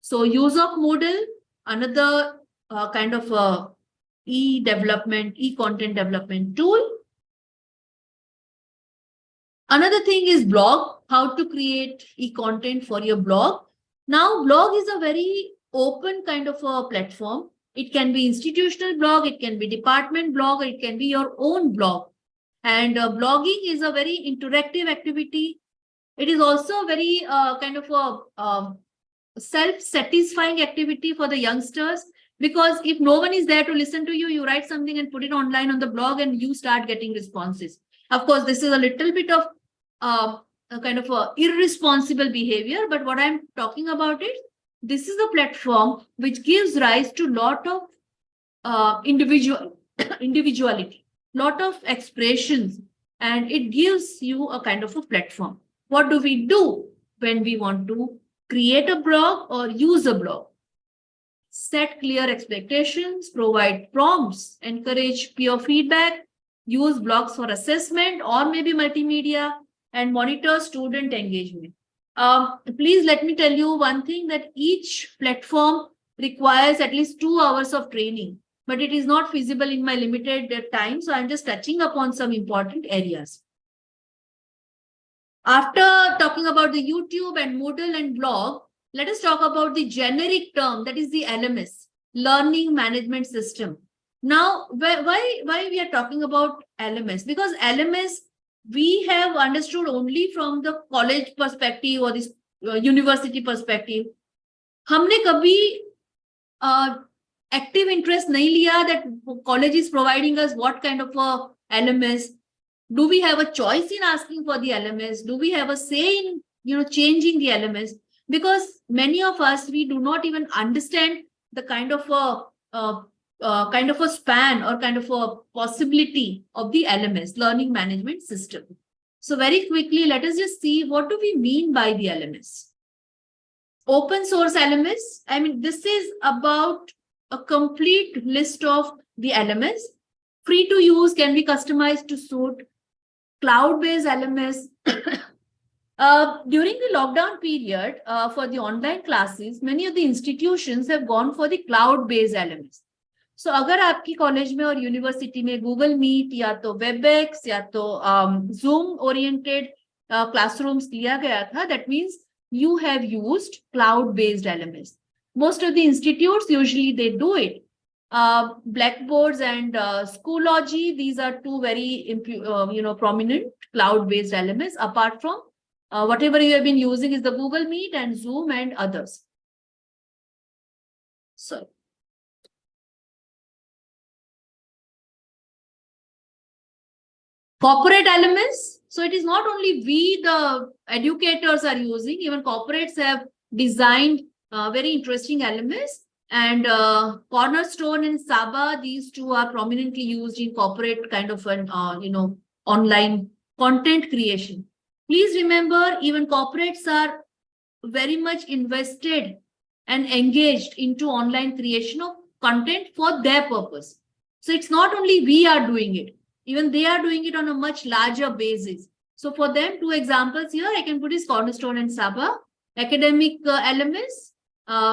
So use of Moodle, another kind of e-content development tool. Another thing is blog, how to create e-content for your blog. Now, blog is a very open kind of a platform. It can be institutional blog, it can be department blog, it can be your own blog. And blogging is a very interactive activity. It is also very kind of a self-satisfying activity for the youngsters, because if no one is there to listen to you, you write something and put it online on the blog and you start getting responses. Of course, this is a little bit of a kind of a irresponsible behavior, but what I'm talking about is this is a platform which gives rise to lot of individuality, lot of expressions, and it gives you a kind of a platform. What do we do when we want to create a blog or use a blog? Set clear expectations, provide prompts, encourage peer feedback, use blogs for assessment or maybe multimedia, and monitor student engagement. Please let me tell you one thing, that each platform requires at least 2 hours of training, but it is not feasible in my limited time. So I'm just touching upon some important areas. After talking about the YouTube and Moodle and blog, let us talk about the generic term, that is the LMS, Learning Management System. Now, why we are talking about LMS? Because LMS, we have understood only from the college perspective or this university perspective. हमने कभी active interest नहीं लिया that college is providing us what kind of a LMS. Do we have a choice in asking for the LMS? Do we have a say in changing the LMS? Because many of us, we do not even understand the kind of a span or kind of a possibility of the LMS, Learning Management System. So very quickly, let us just see what do we mean by the LMS. Open source LMS. I mean, this is about a complete list of the LMS. Free to use, can be customized to suit. Cloud-based LMS. During the lockdown period for the online classes, many of the institutions have gone for the cloud-based LMS. So अगर आपकी college में और university में Google meet या तो Webex या तो Zoom oriented classrooms लिया गया था, that means you have used cloud-based LMS. Most of the institutes, usually they do it. Blackboards and Schoology, these are two very prominent cloud-based LMS. Apart from whatever you have been using is the Google Meet and Zoom and others. So corporate LMS. So it is not only we, the educators, are using, even corporates have designed very interesting LMS. And Cornerstone and Saba, these two are prominently used in corporate kind of an online content creation. Please remember, even corporates are very much invested and engaged into online creation of content for their purpose. So it's not only we are doing it, even they are doing it on a much larger basis. So for them, 2 examples here, I can put is Cornerstone and Saba. Academic LMS,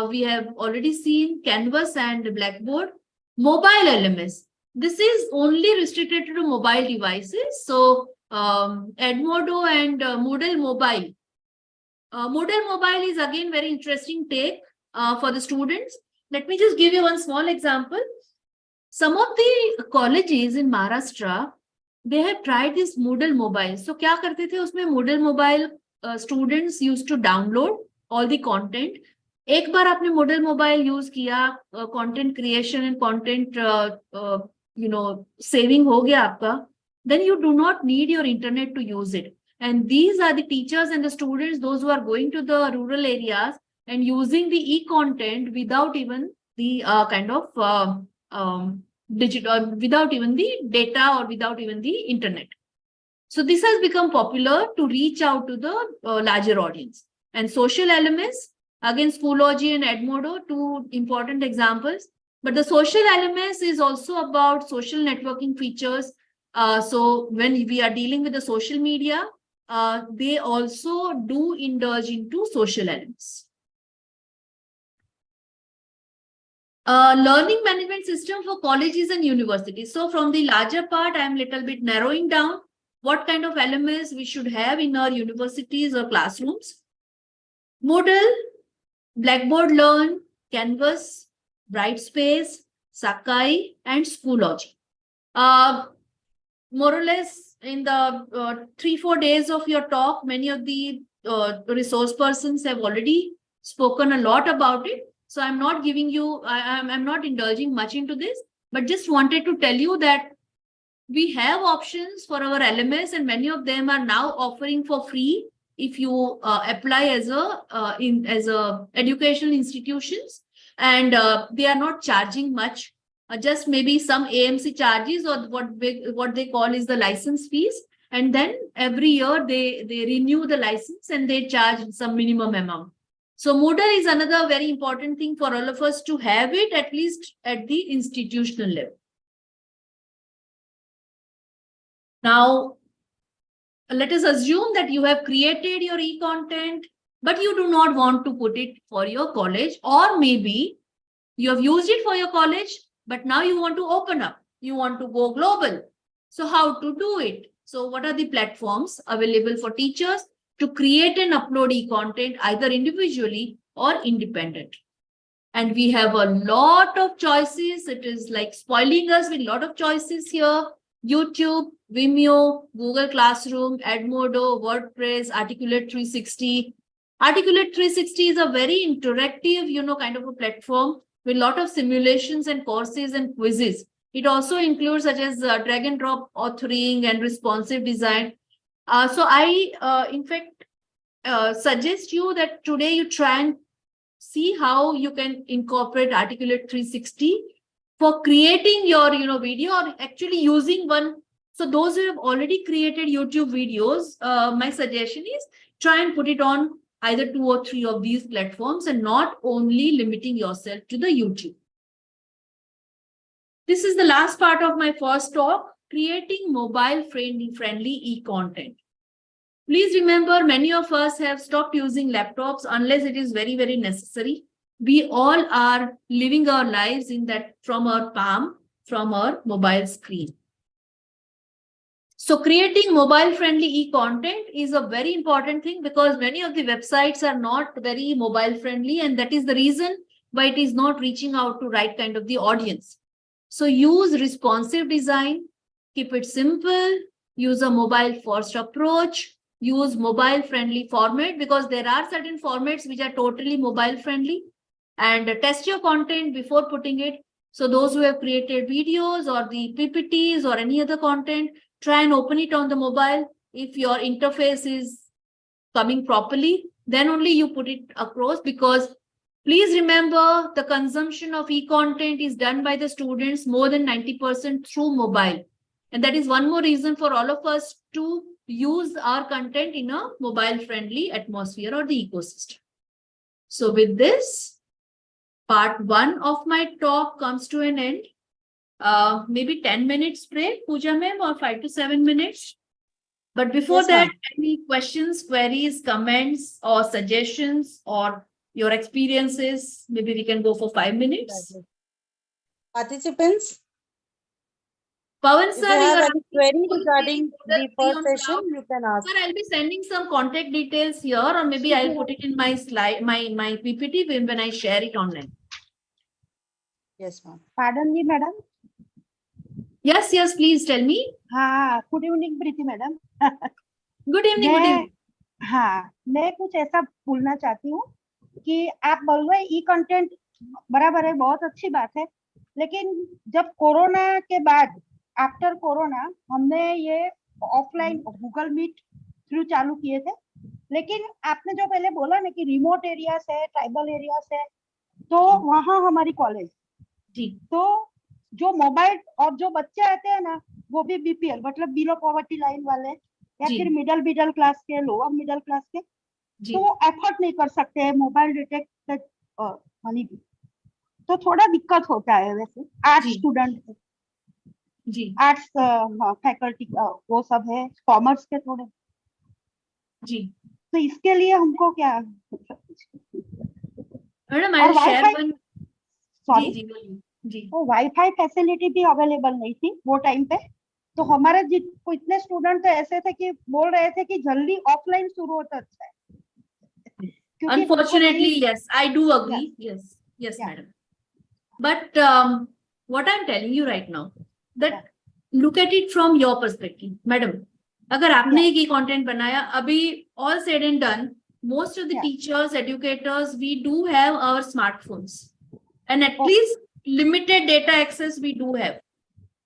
we have already seen Canvas and Blackboard. Mobile LMS, this is only restricted to mobile devices. So Edmodo and Moodle Mobile. Moodle Mobile is again very interesting take for the students. Let me just give you one small example. Some of the colleges in Maharashtra, they have tried this Moodle Mobile. So क्या करते थे उसमें Moodle Mobile students used to download all the content. एक बार आपने Moodle Mobile use किया, content creation and content saving हो गया आपका, then you do not need your internet to use it. And these are the teachers and the students, those who are going to the rural areas, and using the e-content without even the digital, without even the data or without even the internet. So this has become popular to reach out to the larger audience. And social LMS, again, Schoology and Edmodo, two important examples. But the social LMS is also about social networking features. So when we are dealing with the social media, they also do indulge into social elements. Learning management system for colleges and universities. So from the larger part, I am little bit narrowing down what kind of LMS we should have in our universities or classrooms. Moodle, Blackboard Learn, Canvas, Brightspace, Sakai, and Schoology. More or less in the 3-4 days of your talk, many of the resource persons have already spoken a lot about it. So I'm not giving you, I'm not indulging much into this, but just wanted to tell you that we have options for our LMS, and many of them are now offering for free if you apply as a educational institutions, and they are not charging much, just maybe some AMC charges or what they call is the license fees, and then every year they renew the license and they charge some minimum amount. So Moodle is another very important thing for all of us to have it, at least at the institutional level. Now, let us assume that you have created your e-content, but you do not want to put it for your college, or maybe you have used it for your college, but now you want to open up, you want to go global. So how to do it? So what are the platforms available for teachers to create and upload e-content either individually or independent? And we have a lot of choices. It is like spoiling us with a lot of choices here. YouTube, Vimeo, Google Classroom, Edmodo, WordPress, Articulate 360. Articulate 360 is a very interactive, kind of a platform with a lot of simulations and courses and quizzes. It also includes such as drag and drop authoring and responsive design. So I, in fact, suggest you that today you try and see how you can incorporate Articulate 360 for creating your video, or actually using one. So those who have already created YouTube videos, my suggestion is try and put it on either 2 or 3 of these platforms and not only limiting yourself to the YouTube. This is the last part of my first talk, creating mobile friendly e-content. Please remember, many of us have stopped using laptops unless it is very, very necessary. We all are living our lives in that from our palm, from our mobile screen. So creating mobile friendly e-content is a very important thing, because many of the websites are not very mobile friendly, and that is the reason why it is not reaching out to right kind of the audience. So use responsive design, keep it simple, use a mobile first approach, use mobile friendly format, because there are certain formats which are totally mobile friendly, and test your content before putting it. So those who have created videos or the PPTs or any other content, try and open it on the mobile. If your interface is coming properly, then only you put it across, because please remember the consumption of e-content is done by the students more than 90% through mobile. And that is one more reason for all of us to use our content in a mobile friendly atmosphere or the ecosystem. So with this, part 1 of my talk comes to an end. Maybe 10 minutes break, Pooja ma'am, or 5 to 7 minutes. But before Yes, that, ma'am. any questions, queries, comments, or suggestions, or your experiences? Maybe we can go for 5 minutes. Participants, Pawan if sir, you have are any query regarding the first session, you can ask. Sir, I'll be sending some contact details here, or maybe I'll put it in my slide, my PPT when I share it online. Yes, ma'am. Pardon me, madam. Yes, yes, please tell me. हाँ, good evening Preeti madam. Good evening, good evening. हाँ, मैं कुछ ऐसा बोलना चाहती हूँ कि आप बोल रहे ई कंटेंट बराबर है, बहुत अच्छी बात है, लेकिन जब कोरोना के बाद आफ्टर कोरोना हमने ये ऑफलाइन गूगल मीट थ्रू चालू किए थे, लेकिन आपने जो पहले बोला ना कि रिमोट एरियाज है, ट्राइबल एरियाज है, तो वहाँ हमारी कॉलेज, तो जो मोबाइल और जो बच्चे आते हैं ना, वो भी बीपीएल मतलब बिलो पॉवर्टी लाइन वाले या फिर मिडिल क्लास के, लोअर मिडिल क्लास के, तो वो एफर्ट नहीं कर सकते हैं मोबाइल डिटेक्ट मनी भी, तो थोड़ा दिक्कत होता है। वैसे आर्ट्स स्टूडेंट, आर्ट्स फैकल्टी वो सब है, कॉमर्स के थोड़े, तो इसके लिए हमको क्या मैडम तो वाईफाई फैसिलिटी भी अवेलेबल नहीं थी वो टाइम पे, तो हमारे इतने स्टूडेंट तो ऐसे थे कि बोल रहे थे कि जल्दी ऑफलाइन शुरू होता अच्छा है। Unfortunately, yes, I do agree. Yes, madam. But what I'm telling you right now, that look at it from your perspective, madam. अगर आपने एक e-content बनाया, अभी all said and done, most of the teachers, educators, we do have our smartphones, and at least limited data access we do have.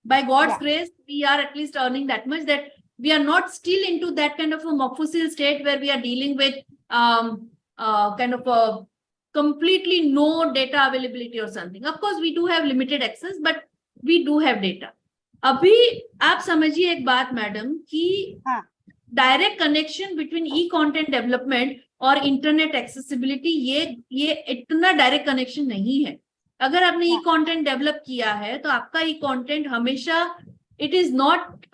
By God's grace, we are at least earning that much that we are not still into that kind of a mofussil state where we are dealing with kind of a completely no data availability or something. Of course, we do have limited access, but we do have data. अभी आप समझिए एक बात madam कि direct connection between ई content development और internet accessibility ये इतना direct connection नहीं है। अगर आपने ई कंटेंट डेवलप किया है तो आपका ई कंटेंट हमेशा इट इज नॉट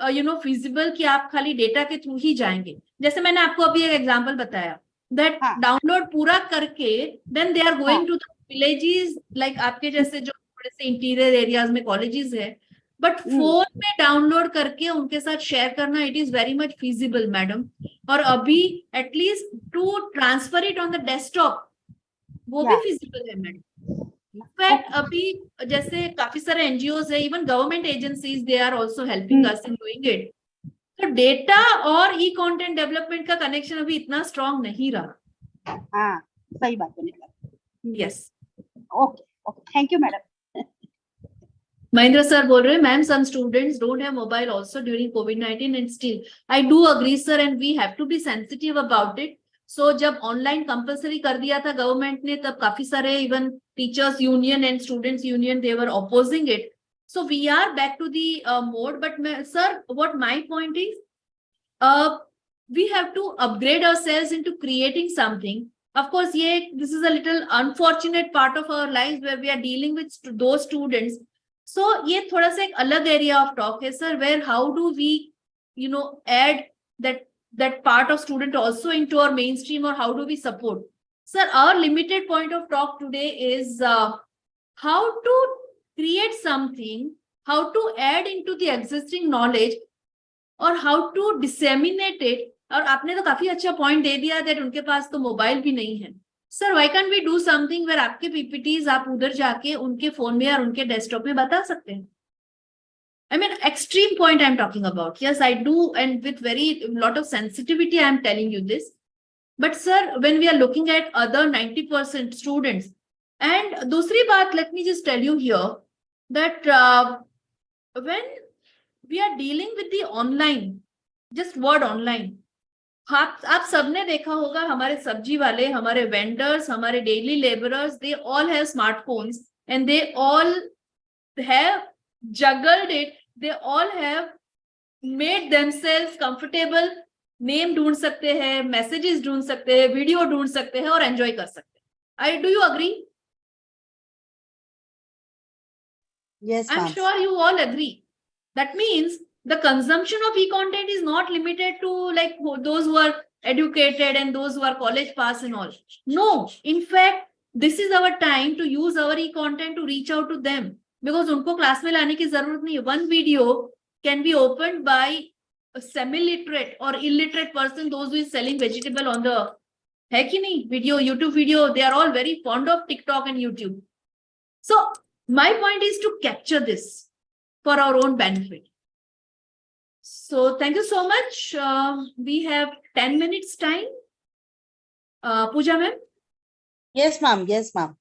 फिजिबल कि आप खाली डेटा के थ्रू ही जाएंगे। जैसे मैंने आपको अभी एक एग्जांपल बताया दैट डाउनलोड पूरा करके then they are going to the villages, like आपके जैसे जो थोड़े से इंटीरियर एरियाज में कॉलेजेस है, बट फोन में डाउनलोड करके उनके साथ शेयर करना it is very much feasible madam. और अभी at least to transfer it on the desktop वो भी फिजिबल है मैडम। इनफैक्ट अभी जैसे काफी सारे एनजीओज है, even government agencies, they are also helping us in doing it. तो डेटा और ई कंटेंट डेवलपमेंट का कनेक्शन अभी इतना स्ट्रांग नहीं रहा। हाँ, सही बात है। Yes, okay okay, thank you madam. Mahindra sir बोल रहे हैं ma'am some students don't have mobile also during COVID-19 and still I do agree sir and we have to be sensitive about it. So जब online compulsory कर दिया था government ने तब काफी सारे even teachers union and students union they were opposing it. So we are back to the mode. But sir, what my point is, we have to upgrade ourselves into creating something. Of course, this is a little unfortunate part of our lives where we are dealing with those students. So ये थोड़ा सा एक अलग area of talk है sir, where how do we add that part of student also into our mainstream, or how do we support? Sir, our limited point of talk today is how to create something, how to add into the existing knowledge, or how to disseminate it. और आपने तो काफी अच्छा point दे दिया that उनके पास तो mobile भी नहीं है। Sir why can't we do something where आपके PPTs आप उधर जाके उनके फोन में और उनके डेस्कटॉप में बता सकते हैं? I mean, extreme point I'm talking about. Yes, I do, and with very lot of sensitivity I'm telling you this. But sir, when we are looking at other 90% students, and दूसरी बात, let me just tell you here that when we are dealing with the online, just word online, आप सबने देखा होगा हमारे सब्जी वाले, हमारे वेंडर्स, हमारे daily labourers, they all have smartphones and they all have juggled it, they all have made themselves comfortable. Name ढूंढ सकते हैं, मैसेजेस ढूंढ सकते हैं, वीडियो ढूंढ सकते हैं और एंजॉय कर सकते हैं। Do you agree? Yes, I'm sure you all agree. That means the consumption of e-content is not limited to like those who are educated and those who are college pass and all. No, in fact, this is our time to use our e-content to reach out to them, because उनको class में लाने की जरूरत नहीं है। One video can be opened by a semi-literate or illiterate person, those who is selling vegetable on the है कि नहीं video, YouTube video, they are all very fond of TikTok and YouTube. So my point is to capture this for our own benefit. So thank you so much. We have 10 minutes time. Pooja ma'am? Yes, ma'am. Yes, ma'am.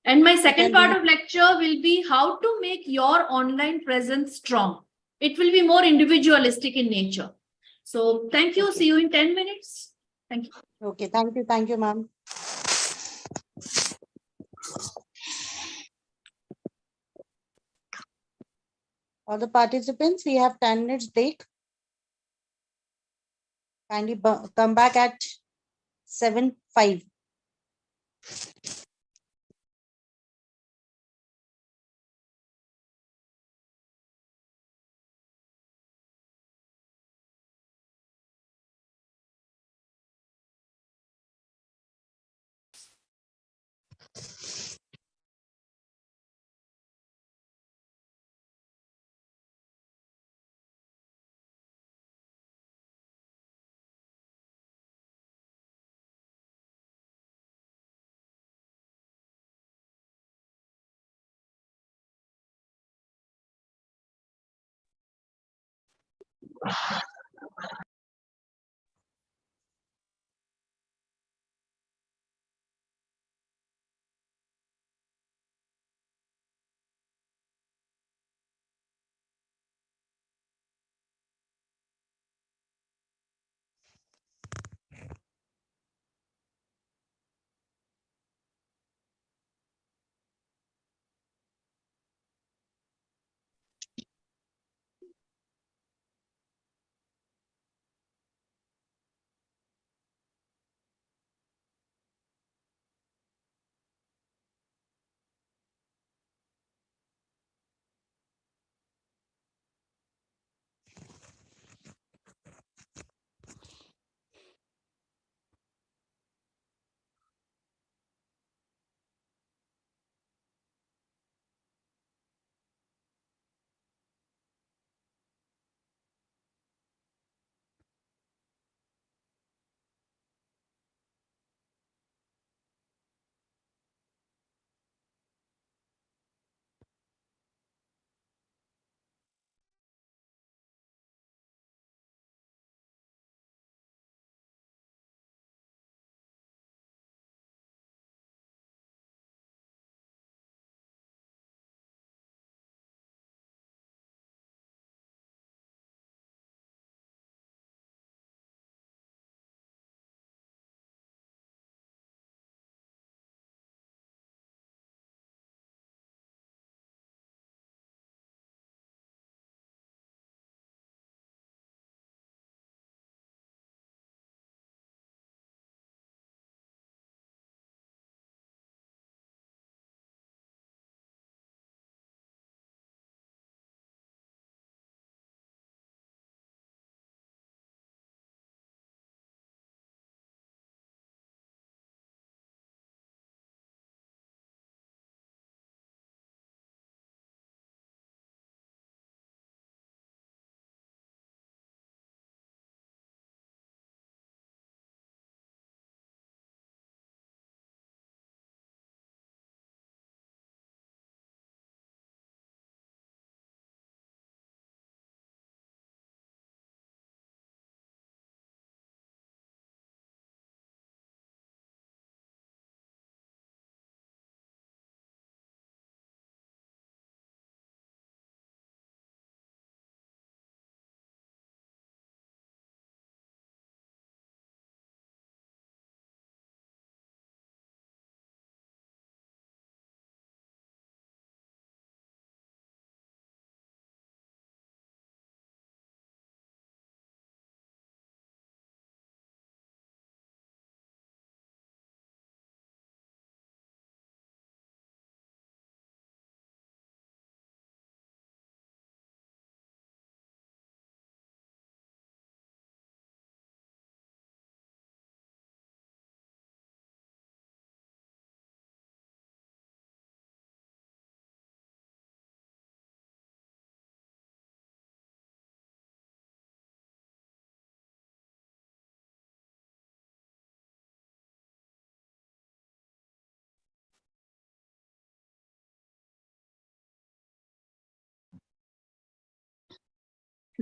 And my second part of lecture will be how to make your online presence strong. It will be more individualistic in nature. So thank you. See you in 10 minutes. Thank you. Okay, thank you, ma'am. All the participants, we have 10 minutes break. Kindly come back at 7:05.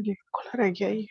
ये खुला रह गया ये।